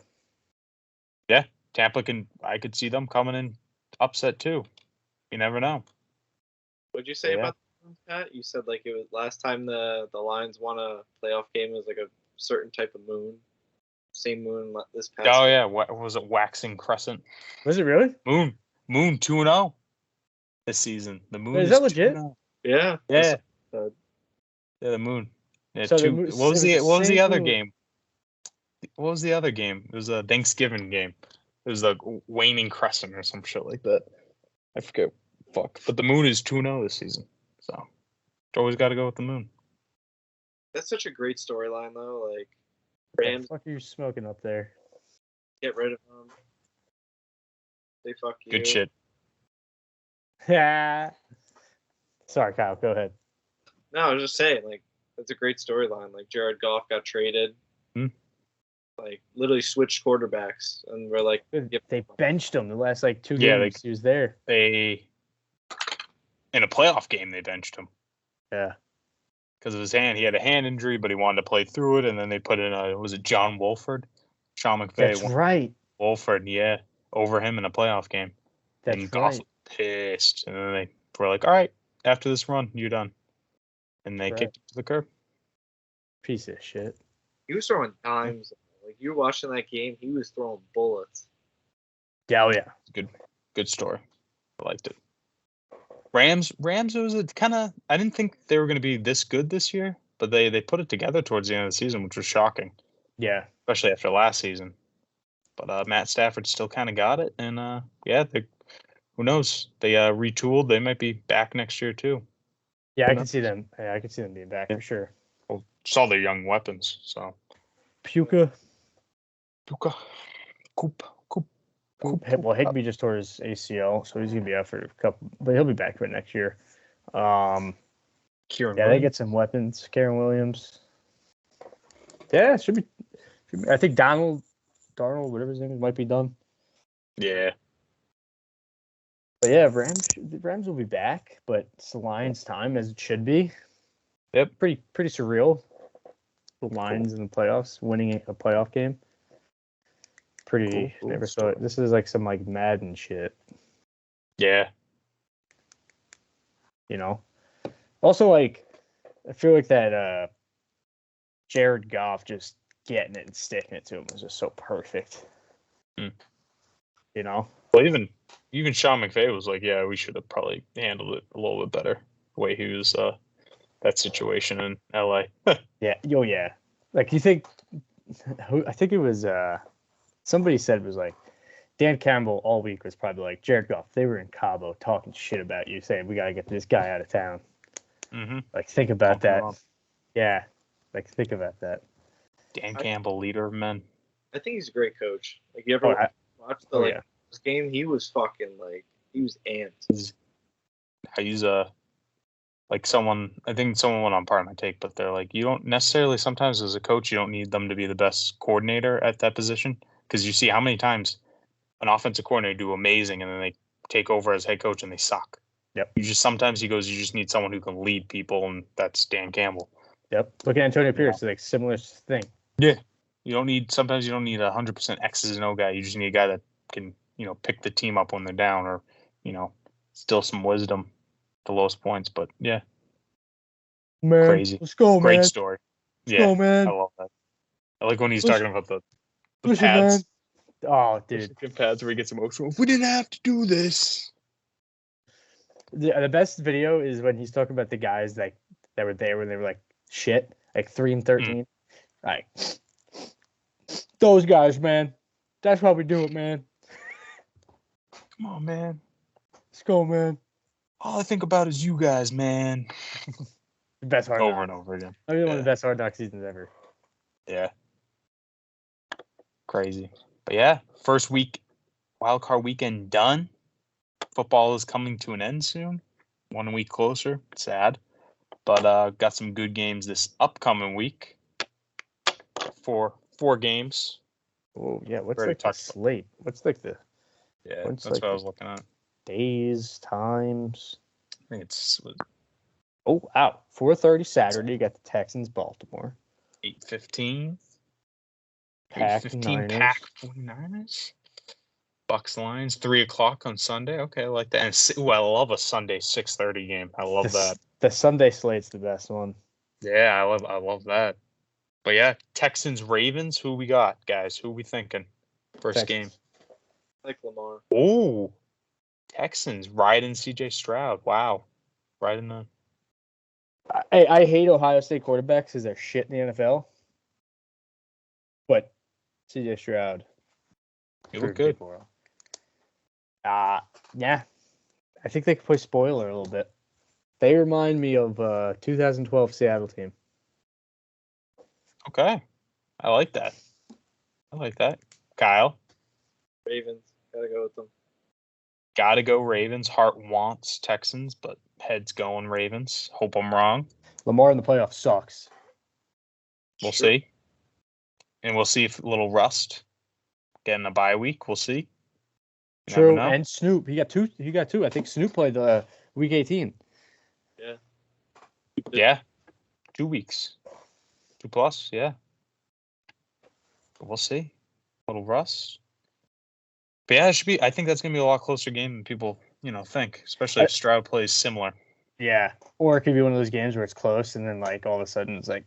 Yeah, Tampa I could see them coming in upset too. You never know. What'd you say Yeah. about the Lions, Pat? You said like it was last time the Lions won a playoff game, it was like a certain type of moon. Same moon this past. Oh yeah, what was it? Waxing crescent. Was it really? Moon 2-0 this season. The moon Is that legit? 2-0. Yeah. Yeah. Uh, Yeah, the moon. Yeah, So the two. moon- What was it the was what was the same other moon. game? What was the other game? It was a Thanksgiving game. It was the waning crescent or some shit like that. I forget. Fuck. But the moon is 2-0 this season. So always got to go with the moon. That's such a great storyline though. Like What the Rams fuck are you smoking up there? get rid of them. They fuck you. Good shit. Yeah. Sorry, Kyle. Go ahead. No, I was just saying, like, that's a great storyline. Like Jared Goff got traded. Hmm. Like literally switched quarterbacks, and we're like, yep. They benched him the last 2 Yeah, games. He was there. They in a playoff game they benched him Yeah. because of his hand. He had a hand injury, but he wanted to play through it, and then they put in was it John Wolford? Sean McVay. That's right. Wolford, yeah, over him in a playoff game. That's and Goff right. was pissed. And then they were like, all right, after this run, you're done. And they Right. kicked him to the curb. Piece of shit. He was throwing dimes. Like you were watching that game, he was throwing bullets. Yeah, oh yeah. Good story. I liked it. Rams, it was a kind of, I didn't think they were going to be this good this year, but they put it together towards the end of the season, which was shocking, Yeah. especially after last season. But Matt Stafford still kind of got it. And yeah, who knows? They retooled. They might be back next year too. Yeah, Who I knows? can see them. Yeah, I can see them being back for sure. Well, saw their young weapons. So Puka. Coop. Well, Higbee just tore his ACL, so he's gonna be out for a couple, but he'll be back for next year. Kieran Yeah, they get some weapons. Karen Williams. Yeah, it should be. I think Darnold, whatever his name is, might be done. Yeah. But yeah, Rams will be back, but it's the Lions' time as it should be. Yep. Pretty surreal. The Lions in the playoffs, winning a playoff game. Pretty. Cool Never saw story. it. This is like some like Madden shit. Yeah. You know. Also, like, I feel like that Jared Goff just getting it and sticking it to him was just so perfect. Hmm. You know. Well, even Sean McVay was like, yeah, we should have probably handled it a little bit better. The way he was that situation in LA. Yeah. Oh yeah. Like you think? I think it was somebody said it was like Dan Campbell all week was probably like, Jared Goff, they were in Cabo talking shit about you, saying we got to get this guy out of town. Mm-hmm. Like, think about Pumping that. him up. Yeah. Like, think about that. Dan Campbell, leader of men. I think he's a great coach. Like, you ever watch the this game? He was fucking like, he was amped. He's like someone. I think someone went on part of my take, but they're like, you don't necessarily sometimes as a coach, you don't need them to be the best coordinator at that position because you see how many times an offensive coordinator do amazing and then they take over as head coach and they suck. Yep. You just need someone who can lead people, and that's Dan Campbell. Yep. Look at Antonio Pierce, like similar thing. Yeah. Sometimes you don't need 100% X's and O guy. You just need a guy that can, pick the team up when they're down or, still some wisdom at the lowest points. But yeah. Man, crazy. Let's go, Great man. story. Let's go, man. I love that. I like when he's talking about the listen, pads. Man. Oh, dude. The pads where he gets emotional. We didn't have to do this. The best video is when he's talking about the guys that were there when they were like shit, like 3-13. Like those guys, man. That's why we do it, man. Come on, man. Let's go, man. All I think about is you guys, man. The best hard over and over again. I mean, one of the best Hard Knock seasons ever. Yeah. Crazy. But yeah, first week, wild card weekend done. Football is coming to an end soon. 1 week closer. Sad. But got some good games this upcoming week. Four games. Oh, yeah. What's Already like the slate? What's like the... Yeah, What's that's like what I was looking at. Days, times... I think it's Oh, wow. 4:30 Saturday. You got the Texans, Baltimore. 8:15. Pack 8:15 Pack 49ers. Bucs Lions, 3 o'clock on Sunday. Okay, I like that. And I love a Sunday 6:30 game. I love that. The Sunday slate's the best one. Yeah, I love that. But yeah, Texans Ravens. Who we got, guys? Who we thinking? First Texans. game. Like Lamar. Oh, Texans riding CJ Stroud. Wow, riding the. I hate Ohio State quarterbacks because they're shit in the NFL. But CJ Stroud. You look good. Yeah. I think they could play spoiler a little bit. They remind me of 2012 Seattle team. Okay. I like that. Kyle? Ravens. Gotta go with them. Gotta go Ravens. Heart wants Texans, but head's going Ravens. Hope I'm wrong. Lamar in the playoffs sucks. We'll see. And we'll see if little Rust getting a bye week. We'll see. True. And Snoop. He got two. I think Snoop played week 18. Yeah. Yeah. 2 weeks. 2+, yeah. But we'll see. Little Russ. But yeah, it should be. I think that's gonna be a lot closer game than people, think. Especially if Stroud plays similar. Yeah. Or it could be one of those games where it's close and then like all of a sudden it's like,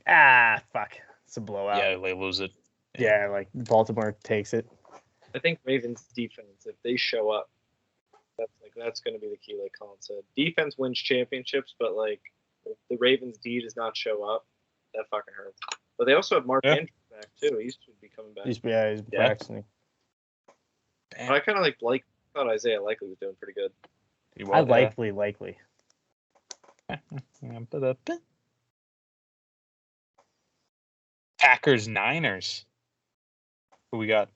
fuck. It's a blowout. Yeah, they lose it. Yeah, like Baltimore takes it. I think Ravens defense, if they show up, that's going to be the key, like Colin said. Defense wins championships, but like if the Ravens D does not show up, that fucking hurts. But they also have Mark Andrews back too. He should be coming back. He's practicing. But I kind of thought Isaiah Likely was doing pretty good. Likely. Packers Niners. Who we got?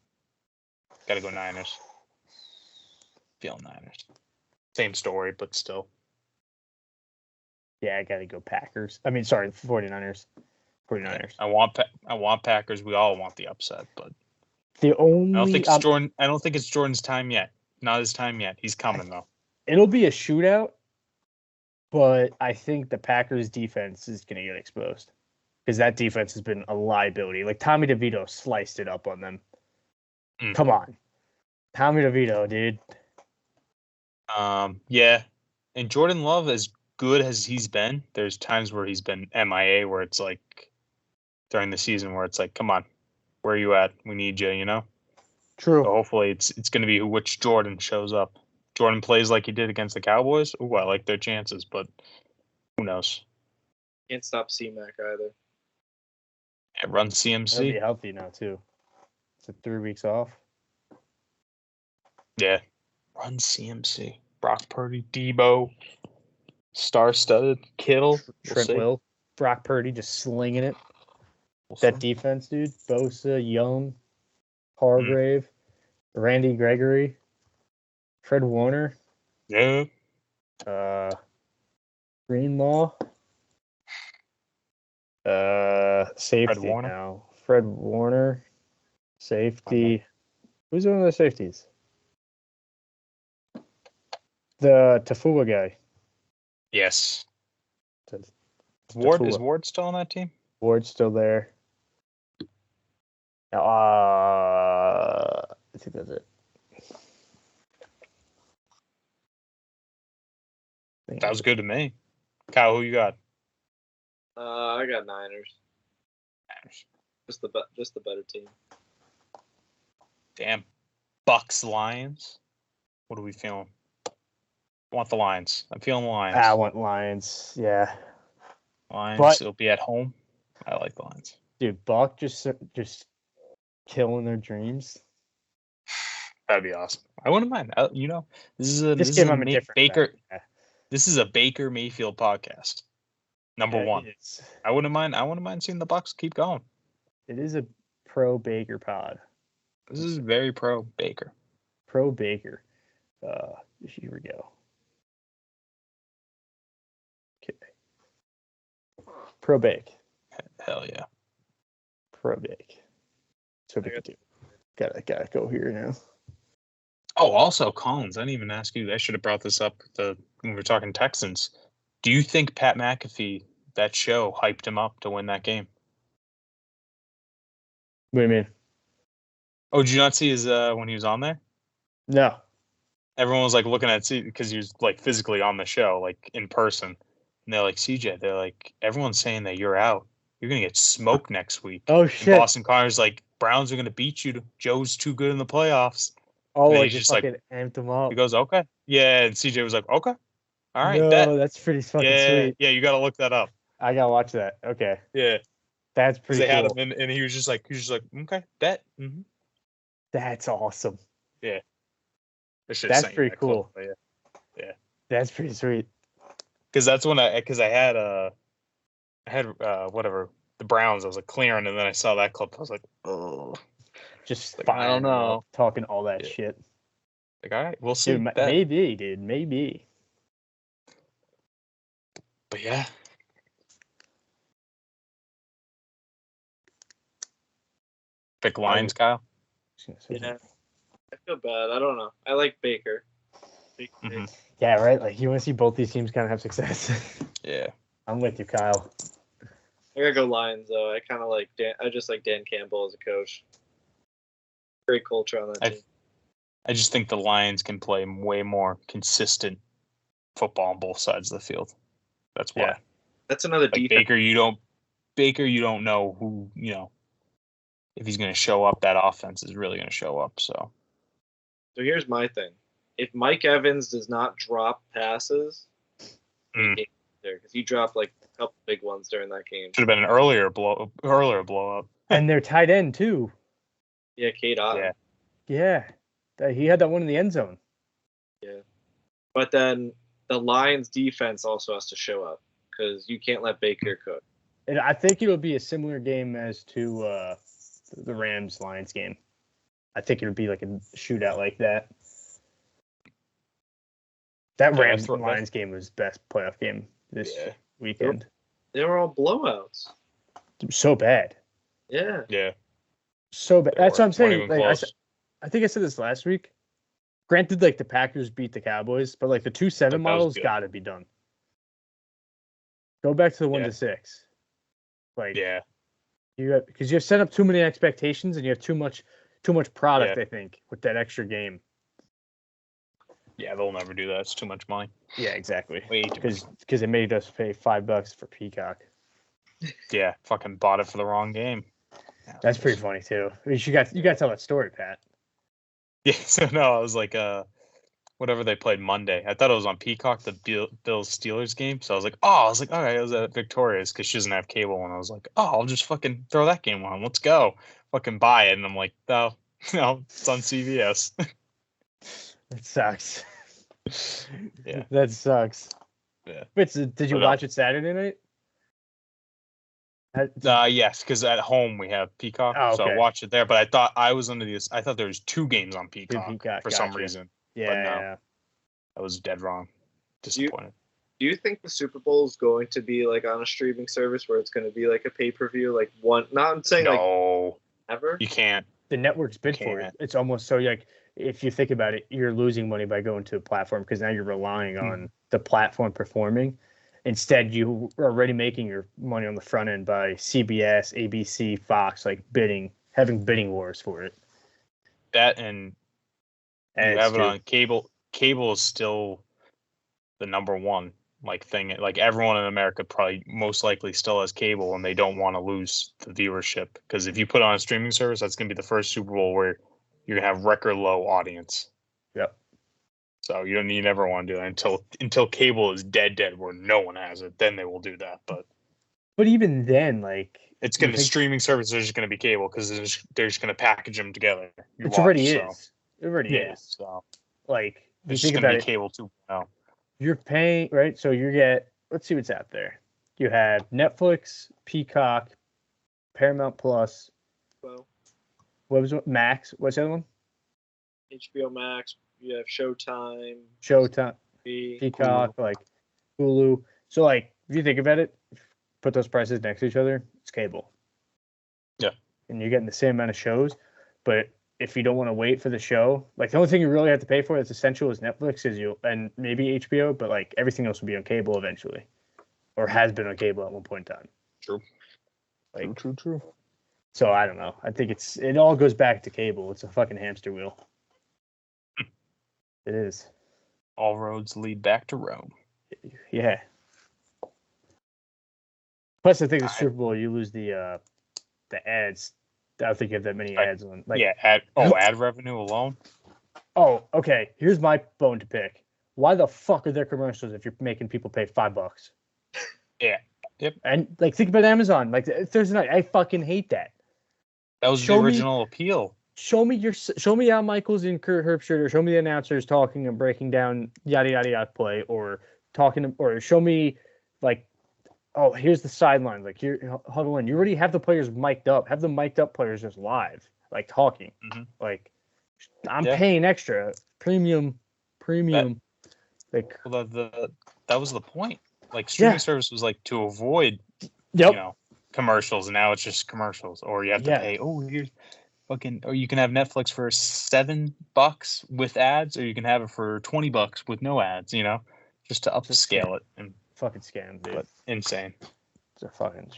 Gotta go Niners. Feel Niners. Same story, but still. Yeah, I gotta go Packers. 49ers. 49ers. I want Packers. We all want the upset, but I don't think it's Jordan. I don't think it's Jordan's time yet. Not his time yet. He's coming though. It'll be a shootout, but I think the Packers defense is gonna get exposed because that defense has been a liability. Like Tommy DeVito sliced it up on them. Come on, Tommy DeVito, dude. Yeah, and Jordan Love, as good as he's been, there's times where he's been MIA, where it's like during the season where it's like, come on, where are you at? We need you, True. So hopefully it's going to be which Jordan shows up. Jordan plays like he did against the Cowboys. Ooh, I like their chances, but who knows? Can't stop C-Mac either. Yeah, run CMC. He'll be healthy now too. It's 3 weeks off. Yeah. Run CMC. Brock Purdy, Debo, star-studded, Kittle. Trent see. Will, Brock Purdy just slinging it. We'll That see. defense, dude. Bosa, Young, Hargrave, Randy Gregory, Fred Warner, Yeah. Greenlaw, safety Fred Warner. now. Fred Warner, safety. Who's one of the safeties? The Tafua guy. Yes. Ta- Ward is Tafua. Ward still on that team? Ward's still there. Now, I think that's it. That was good to me. Kyle, who you got? I got Niners. Just the better team. Damn. Bucs Lions. What are we feeling? I want the Lions. I'm feeling the Lions. I want Lions. Yeah. Lions but- will be at home. I like the Lions. Dude, Buck just killing their dreams. That'd be awesome. I wouldn't mind. This is a Just give them a different Baker. fact. Yeah. This is a Baker Mayfield podcast. Number Yeah, one. it is. I wouldn't mind seeing the Bucs keep going. It is a pro Baker pod. This is very pro Baker. Pro Baker. Here we go. Okay. Pro Bake. Hell yeah. Pro Bake. So we can do. Gotta go here now. Oh, also Collins. I didn't even ask you. I should have brought this up when we were talking Texans. Do you think Pat McAfee, that show, hyped him up to win that game? What do you mean? Oh, did you not see his when he was on there? No. Everyone was like looking at because he was like physically on the show, like in person. And they're like, CJ, they're like, everyone's saying that you're out. You're gonna get smoked next week. Oh And shit. Boston Connor's like, Browns are gonna beat you. Joe's too good in the playoffs. Oh, and like he's just just like- fucking amped him up. He goes, okay. Yeah, and CJ was like, okay. All right, no, bet. that's pretty fucking Yeah, sweet. yeah, you gotta look that up. I gotta watch that. Okay. Yeah. That's Because pretty they cool. had him and he was just like, okay, bet. Mm-hmm. That's awesome. That's pretty cool. Yeah. That's pretty sweet. Because that's when I had whatever the Browns. I was like clearing, and then I saw that clip. I was like, oh, Just Like, I firing don't him know. up, talking all that Yeah. shit. like all right, we'll see. Dude, Bet. maybe, dude, maybe. But yeah, pick Lions, Kyle. Yeah. I feel bad. I don't know. I like Baker. Mhm. Yeah, right. Like you want to see both these teams kind of have success. Yeah, I'm with you, Kyle. I gotta go Lions though. I kind of like Dan. I just like Dan Campbell as a coach. Great culture on that team. I just think the Lions can play way more consistent football on both sides of the field. That's why. Yeah. That's another Like defense. Baker, you don't know who if he's going to show up. That offense is really going to show up. So So here's my thing: if Mike Evans does not drop passes, Mm. there because he dropped like a couple big ones during that game. should have been an earlier blow up. And their tight end too. Yeah, Kate Otton. Yeah. Yeah, he had that one in the end zone. But then the Lions defense also has to show up because you can't let Baker cook. And I think it'll be a similar game as to the Rams Lions game. I think it'll be like a shootout like that. That Yeah, Rams that's- Lions game was best playoff game this Yeah. weekend. They were all blowouts. It was so bad. Yeah. Yeah. So bad. They That's what I'm weren't saying. even Like, close. I think I said this last week. Granted, like the Packers beat the Cowboys, but like the 2-7 Like, that was models good. got to be done. Go back to the 1-6. Like Yeah. because you have set up too many expectations and you have too much product. Yeah. I think with that extra game. Yeah, they'll never do that. It's too much money. Yeah, exactly. Way too much. Because it made us pay $5 for Peacock. Yeah, fucking bought it for the wrong game. That's pretty funny too. I mean, you got to tell that story, Pat. Yeah, so no, I was like, whatever they played Monday. I thought it was on Peacock, the Bills Steelers game. So I was like, all right, I was at Victoria's because she doesn't have cable, and I was like, I'll just fucking throw that game on. Let's go, fucking buy it. And I'm like, no, it's on CVS. That sucks. Yeah. That sucks. Yeah. Wait, so did you But, watch it Saturday night? Yes, because at home we have Peacock, Oh, so I okay. watched it there. But I thought I was under this. I thought there was 2 games on Peacock, Peacock, for some gotcha. reason. Yeah, but no. yeah. I was dead wrong. Disappointed. Do you think the Super Bowl is going to be like on a streaming service where it's going to be like a pay-per-view, like one? Not I'm saying like No, ever. you can't. The networks bid for it. Can't. It's almost so like if you think about it, you're losing money by going to a platform because now you're relying on the platform performing. Instead, you are already making your money on the front end by CBS, ABC, Fox, like having bidding wars for it. That and you Ads, have it too. on cable. Cable is still the number one thing. Like everyone in America probably most likely still has cable, and they don't want to lose the viewership because if you put on a streaming service, that's going to be the first Super Bowl where you're going to have record low audience. Yep. So you never want to do that until cable is dead, where no one has it. Then they will do that. But even then, like it's going to streaming services are just going to be cable because they're just going to package them together. It already is. It already is. So like you it's think just about going to be it, cable 2.0. you're paying right. So you get. Let's see what's out there. You have Netflix, Peacock, Paramount Plus. Well, What was it? Max? What's the other one? HBO Max. You have Showtime. Showtime, Hulu. Peacock, like Hulu. So like if you think about it, put those prices next to each other, it's cable. Yeah. And you're getting the same amount of shows, but if you don't want to wait for the show, like the only thing you really have to pay for that's essential is Netflix, and maybe HBO, but like everything else will be on cable eventually, or has been on cable at one point in time. True. Like, True. So I don't know. I think it all goes back to cable. It's a fucking hamster wheel. It is. All roads lead back to Rome. Yeah. Plus, I think the Super Bowl, you lose the ads. I don't think you have that many ads on. Like, yeah, ad revenue alone. Oh, okay. Here's my bone to pick. Why the fuck are there commercials if you're making people pay $5? Yeah. Yep. And like, think about Amazon. Like Thursday night, I fucking hate that. That was the original appeal. Show me Al Michaels and Kurt Herbstreit, or show me the announcers talking and breaking down yada yada yada play, or show me like, oh, here's the sideline. Like here, huddle in. You already have the players mic'd up. Have the mic'd up players just live, like talking. Mm-hmm. Like, I'm paying extra premium. Like, well, that was the point. Like streaming service was like to avoid, commercials, and now it's just commercials, or you have to pay. Oh, here's fucking, or you can have Netflix for $7 with ads, or you can have it for $20 with no ads. Just to upscale it and fucking scam, dude. But insane. It's a fucking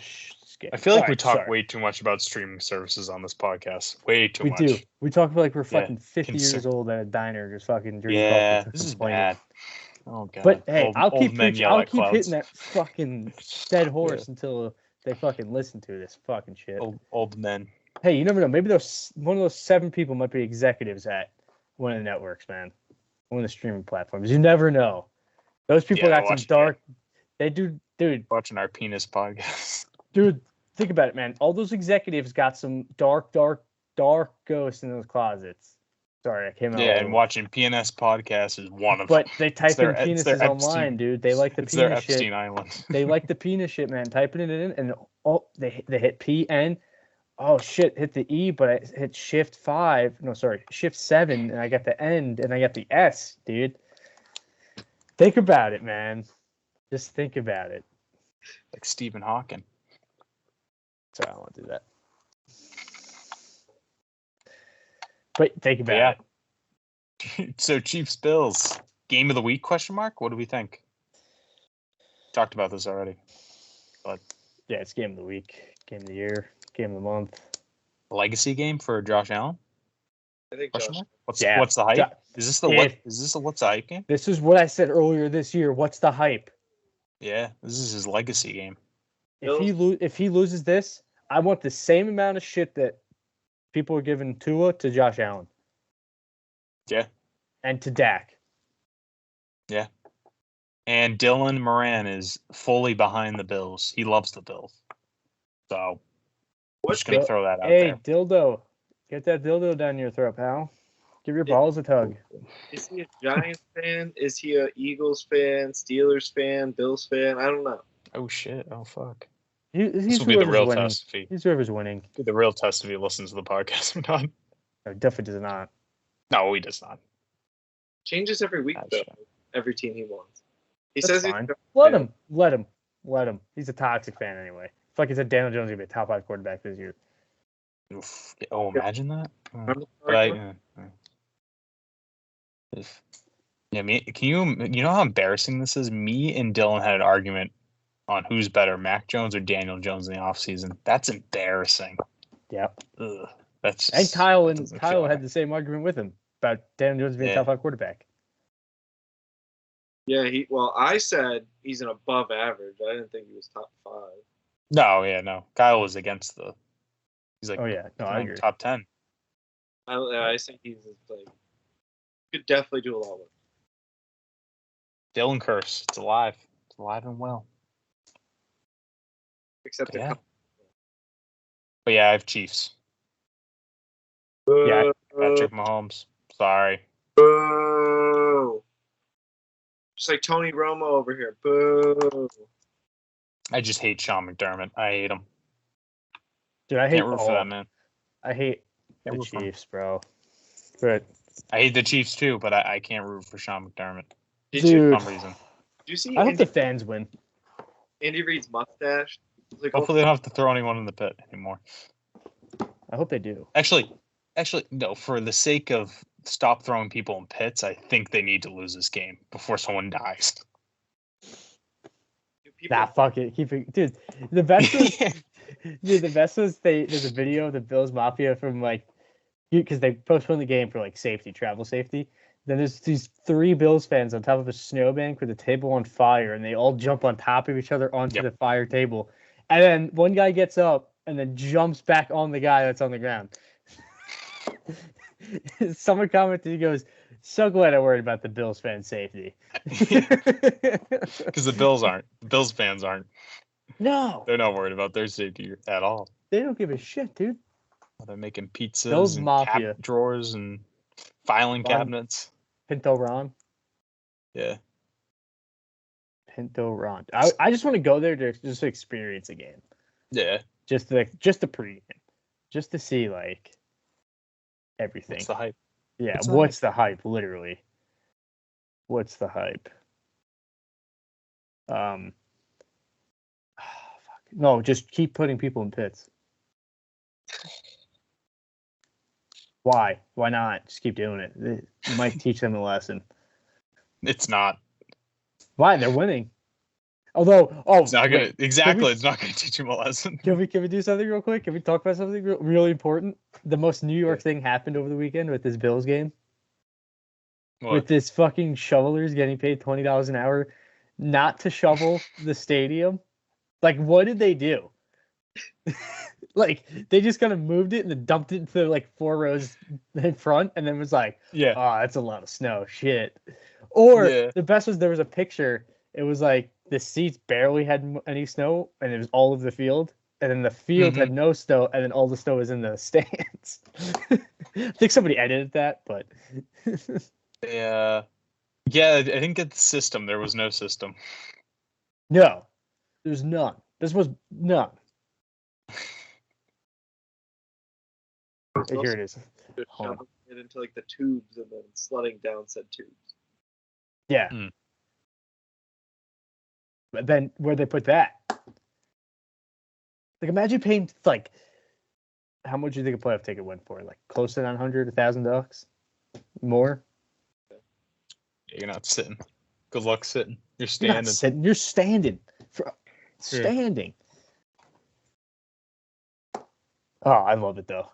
scam. I feel like we talk way too much about streaming services on this podcast. Way too much. We do. We talk about like we're fucking 50 years old at a diner, just fucking drinking coffee. This is bad. Oh god. But hey, I'll keep clouds. hitting that fucking dead horse until they fucking listen to this fucking shit. Old men. Hey, you never know. Maybe one of those 7 people might be executives at one of the networks, man. One of the streaming platforms. You never know. Those people got some dark. They do, dude. Watching our penis podcast. Dude, think about it, man. All those executives got some dark ghosts in those closets. Sorry, I came out. Yeah, and watching P&N podcast is one of them. But them. they type in penises online, dude. They like the penis shit. It's their Epstein Island. They like the penis shit, man. Typing it in, and they hit P-N. Oh shit, hit the E, but I hit Shift 7, and I got the end, and I got the S, dude. Think about it, man. Just think about it. Like Stephen Hawking. Sorry, I won't do that. But think about it. So Chiefs Bills game of the week ? What do we think? Talked about this already, but yeah, it's game of the week, game of the year, game of the month. Legacy game for Josh Allen. I think What's the hype? Is this the what's the hype game? This is what I said earlier this year. What's the hype? Yeah, this is his legacy game. If he loses this, I want the same amount of shit that people are giving Tua to Josh Allen. Yeah. And to Dak. Yeah. And Dylan Moran is fully behind the Bills. He loves the Bills. So I'm just going to throw that out there. Hey, dildo. Get that dildo down your throat, pal. Give your balls a tug. Is he a Giants fan? Is he a Eagles fan? Steelers fan? Bills fan? I don't know. Oh shit! Oh fuck! He's This will be the whoever's real winning. test. He's whoever's winning. The real test if he listens to the podcast or not. No, definitely does not. No, he does not. Changes every week Oh, though. shit. Every team he wants. He That's says fine. he's Let him. He's a toxic fan anyway. It's like he said Daniel Jones is gonna be a top 5 quarterback this year. Oof. Oh, imagine that. Remember But yeah, can you know how embarrassing this is? Me and Dylan had an argument on who's better, Mac Jones or Daniel Jones in the offseason. That's embarrassing. Yep. Ugh. That's And Kyle feel had the same argument with him about Daniel Jones being a top 5 quarterback. Yeah, I said he's an above average. I didn't think he was top 5. No. Kyle was against he's like, Oh yeah, no, I agree. top 10. I think he's like could definitely do a lot with. Dylan curse. It's alive. It's alive and well. Except Yeah. But yeah, I have Chiefs. Yeah. Patrick Mahomes. Sorry. Boo. Just like Tony Romo over here. Boo. I just hate Sean McDermott. I hate him. Dude, I hate Can't root for that man. I hate Can't the root for him. Chiefs, bro. But I hate the Chiefs too, but I can't root for Sean McDermott dude, for some reason. Did you see I hope the fans win. Andy Reid's mustache? Like, Hopefully, they don't have to throw anyone in the pit anymore. I hope they do. Actually, no. For the sake of stop throwing people in pits, I think they need to lose this game before someone dies. Nah, fuck it. Keep it, dude. The best was, dude. The best was there's a video of the Bills Mafia from like, because they postponed the game for like travel safety. Then there's these 3 Bills fans on top of a snowbank with a table on fire, and they all jump on top of each other onto the fire table. And then one guy gets up and then jumps back on the guy that's on the ground. Someone commented, he goes, "So glad I worried about the Bills fans' safety." Because the Bills fans aren't. No. They're not worried about their safety at all. They don't give a shit, dude. They're making pizzas Bills and Mafia. drawers and filing cabinets. Pinto Ron. Yeah. Pinto Ron. I just want to go there to just experience a game. Yeah. Just the pregame. Just to see like everything. What's the hype? Yeah, what's the hype? Literally. What's the hype? Fuck. No, just keep putting people in pits. Why? Why not? Just keep doing it. You might teach them a lesson. It's not. Why? They're winning. Although, it's not gonna it's not gonna teach them a lesson. Can we do something real quick? Can we talk about something really important? The most New York thing happened over the weekend with this Bills game. What? With this fucking shovelers getting paid $20 an hour not to shovel the stadium. Like, what did they do? Like, they just kind of moved it and then dumped it into like 4 rows in front, and then was like, yeah, oh, that's a lot of snow. Shit. Or the best was there was a picture. It was like the seats barely had any snow, and it was all of the field. And then the field had no snow, and then all the snow was in the stands. I think somebody edited that, but yeah, I didn't get the system. There was no system. No, there's none. This was none. Here it is. Shoving it into like the tubes and then sledding down said tubes. Yeah. But then where'd they put that? Like, imagine paying like, how much do you think a playoff ticket went for? Like close to $900, $1,000 more. You're not sitting. Good luck sitting. You're standing. You're not sitting. You're standing. Standing. Oh, I love it though.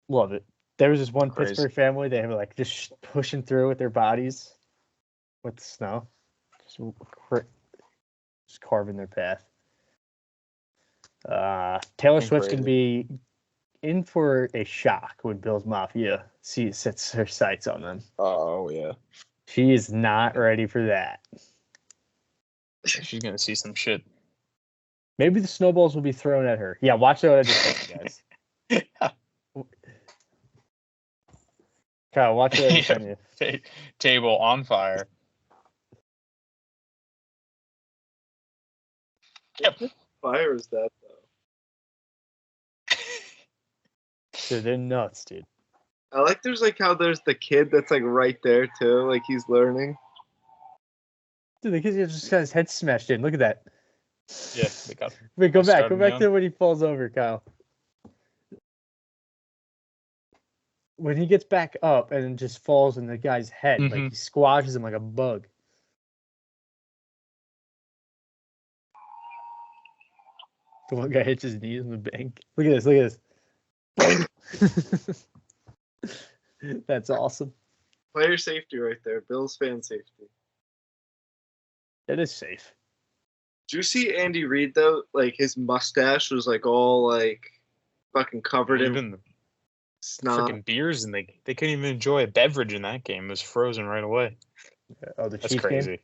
Love it. There was this one Pittsburgh family. They were like just pushing through with their bodies with the snow, just carving their path. Taylor Swift's gonna be in for a shock when Bills Mafia sets her sights on them. Oh yeah. She is not ready for that. She's gonna see some shit. Maybe the snowballs will be thrown at her. Yeah, watch what I just said, guys. Kyle, watch what I send you. Table on fire. Yep. What fire is that though? Dude, they're nuts, dude. I like there's like how there's the kid that's like right there too, like he's learning. Dude, the kid just got his head smashed in. Look at that. Yeah, they got. Wait, go back. Go started back young. to when he falls over, Kyle. When he gets back up and then just falls in the guy's head, like he squashes him like a bug. The one guy hits his knees in the bank. Look at this. Look at this. That's awesome. Player safety right there. Bills fan safety. That is safe. Did you see Andy Reid though? Like his mustache was like all like fucking covered in Even the snot. freaking beers, and they couldn't even enjoy a beverage in that game. It was frozen right away. Oh, the That's Chiefs crazy. game?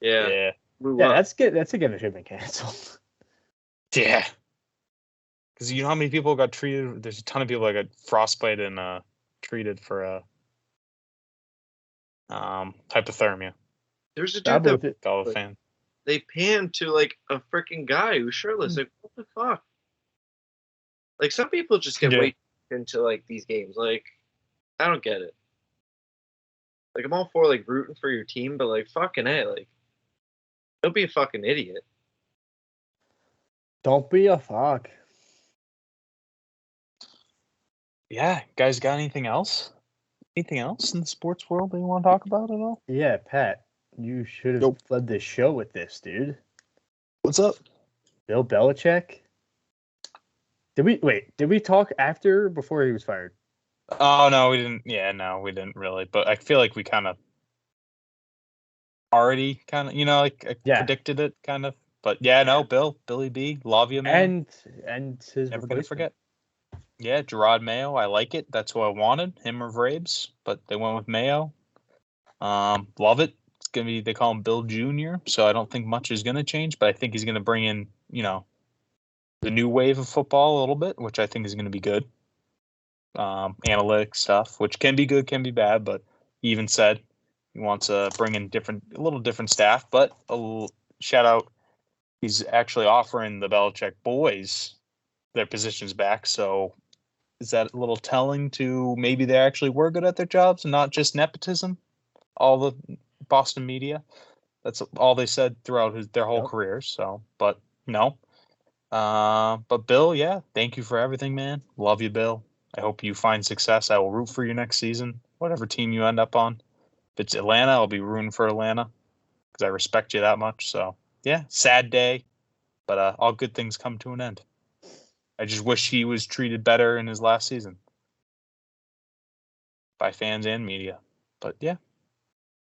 Yeah. Yeah. Yeah, that's good. That's a game that should have been canceled. Yeah. Because you know how many people got treated? There's a ton of people that got frostbite and treated for hypothermia. There's a dude Double that it. Golf fan. they panned to like a freaking guy who's shirtless. Like what the fuck? Like some people just get Yeah. way into like these games. Like I don't get it. Like I'm all for like rooting for your team, but like fucking A, like don't be a fucking idiot. Don't be a fuck. Yeah, guys, got anything else? Anything else in the sports world that you want to talk about at all? Yeah, Pat, you should have Nope. led this show with this, dude. What's up? Bill Belichick. Did we talk after or before he was fired? Oh no, we didn't. Yeah, no, we didn't really. But I feel like we kind of already predicted it, kind of. But yeah, no, Billy B, love you, man. And his Never gonna replacement. forget. Yeah, Gerard Mayo, I like it. That's who I wanted, him or Vrabes, but they went with Mayo. Love it. It's gonna be, they call him Bill Jr., so I don't think much is gonna change, but I think he's gonna bring in, the new wave of football a little bit, which I think is gonna be good. Analytics stuff, which can be good, can be bad, but he even said he wants to bring in a little different staff, but a little shout out, he's actually offering the Belichick boys their positions back, so is that a little telling to maybe they actually were good at their jobs and not just nepotism? All the Boston media, that's all they said throughout their whole Yep. careers. So, but no. But Bill, yeah, thank you for everything, man. Love you, Bill. I hope you find success. I will root for you next season, whatever team you end up on. If it's Atlanta, I'll be rooting for Atlanta because I respect you that much. So, yeah, sad day, but all good things come to an end. I just wish he was treated better in his last season by fans and media. But yeah.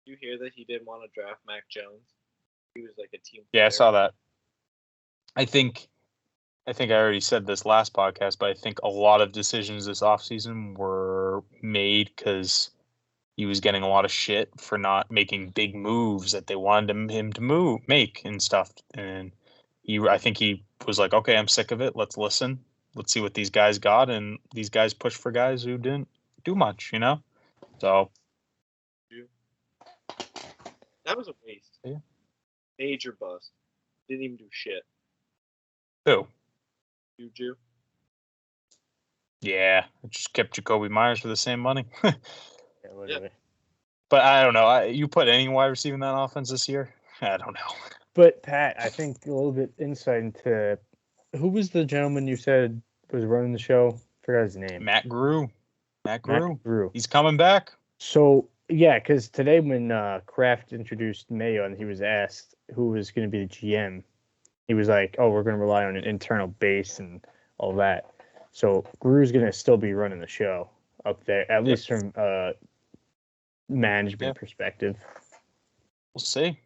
Did you hear that he didn't want to draft Mac Jones? He was like a team Yeah, I player. saw that. I think I already said this last podcast, but I think a lot of decisions this offseason were made because he was getting a lot of shit for not making big moves that they wanted him to make and stuff. And I think he was like, okay, I'm sick of it. Let's listen. Let's see what these guys got. And these guys pushed for guys who didn't do much, So That was a waste. Yeah. Major bust. Didn't even do shit. who? Juju. Yeah, I just kept Jacoby Myers for the same money. Yeah, literally. But I don't know. You put any wide receiver in that offense this year? I don't know. But Pat, I think a little bit insight into who was the gentleman you said was running the show? Forgot his name. Matt Grew. Matt Grew. He's coming back. So yeah, because today when Kraft introduced Mayo and he was asked who was going to be the GM, he was like, "Oh, we're going to rely on an internal base and all that." So Grew's going to still be running the show up there, at least from management perspective. We'll see.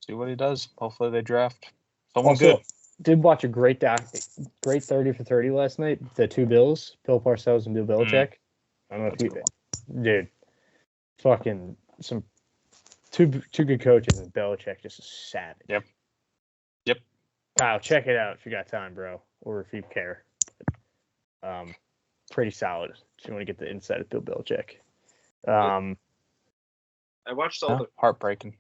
See what he does. Hopefully they draft someone Also, good. did watch a great 30 for 30 last night. The two Bills, Bill Parcells and Bill Belichick. I don't know if you, dude, fucking some two good coaches and Belichick just a savage. Yep. Kyle, check it out if you got time, bro, or if you care. Pretty solid if you want to get the insight of Bill Belichick. Um, I watched all the. Heartbreaking.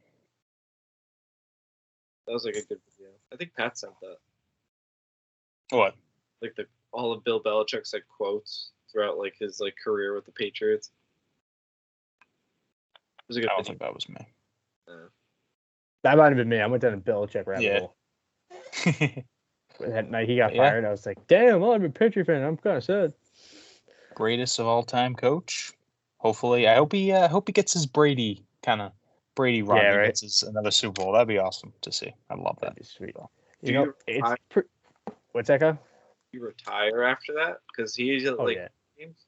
That was like a good video. I think Pat sent that. What? Like all of Bill Belichick's like quotes throughout like his like career with the Patriots. It was a good I don't video. think that was me. that might have been me. I went down a Belichick rabbit Yeah. hole. That night he got Yeah. fired. I was like, damn, I'm a Patriot fan. I'm kind of sad. Greatest of all time coach. Hopefully, I hope he gets his Brady run. Yeah, He right. gets his another Super Bowl. That'd be awesome to see. I love that. That'd be sweet. Do You know, you it's what's that guy? You retire after that because he's Oh like yeah. games,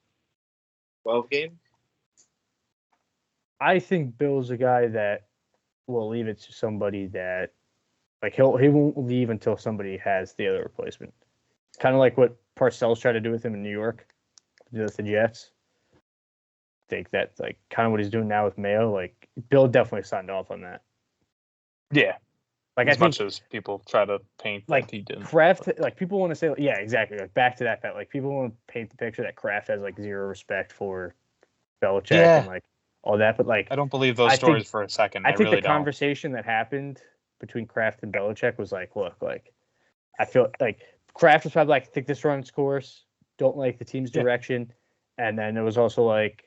12 games. I think Bill's a guy that will leave it to somebody that, like, he won't leave until somebody has the other replacement. Kind of like what Parcells tried to do with him in New York, with the Jets. I think that's like kind of what he's doing now with Mayo. Like, Bill definitely signed off on that. Yeah. Like, As I think, much as people try to paint like, that he didn't. Kraft, like, people want to say, yeah, exactly. Like, back to that, like, people want to paint the picture that Kraft has like zero respect for Belichick and like all that, but like, I don't believe those stories for a second. I think really the conversation that happened between Kraft and Belichick was like, look, like, I feel like Kraft was probably like, I think this runs course, don't like the team's direction, and then it was also like,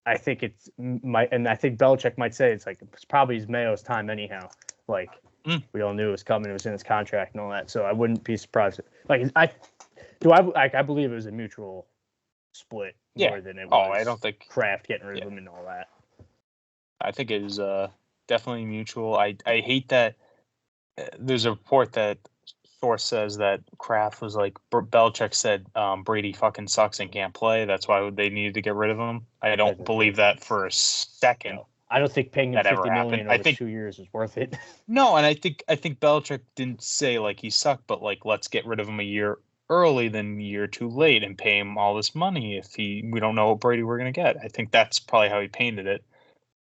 I think and I think Belichick might say it's probably Mayo's time anyhow. Like, we all knew it was coming, it was in his contract and all that, so I wouldn't be surprised. Like, I believe it was a mutual split more than it was. I don't think Kraft getting rid of him and all that. I think it is definitely mutual. I hate that there's a report that source says that Kraft was like Belichick said Brady fucking sucks and can't play. That's why they needed to get rid of him. I don't believe that for a second. No, I don't think paying him $50 million over 2 years is worth it. No, and I think Belichick didn't say like he sucked, but like let's get rid of him a year early than a year too late and pay him all this money if we don't know what Brady we're gonna get. I think that's probably how he painted it.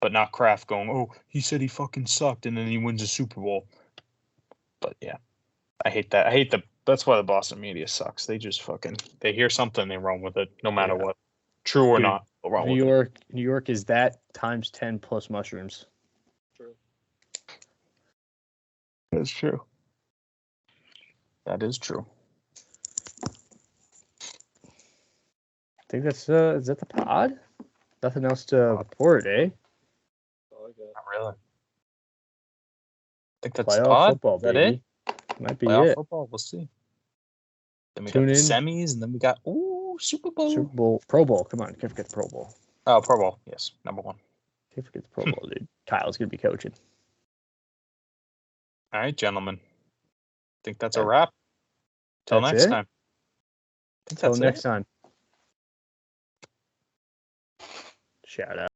But not Kraft going, oh, he said he fucking sucked and then he wins a Super Bowl. But yeah, I hate that. That's why the Boston media sucks. They just they hear something, they run with it, no matter what, true or not. New York is that times 10 plus mushrooms. True. That's true. That is true. I think that's is that the pod? Nothing else to report, eh? Not really. I think that's Playoff the pod. football, Is that baby. it? Might be Playoff it. football. We'll see. Then we Tune got the in. semis, and then we got Super Bowl. Pro Bowl. Come on, can't forget the Pro Bowl. Oh, Pro Bowl. Yes, number one. Can't forget the Pro Bowl, dude. Kyle's gonna be coaching. All right, gentlemen. I think that's a wrap. Till That's next it? time. Until next time. Shout out.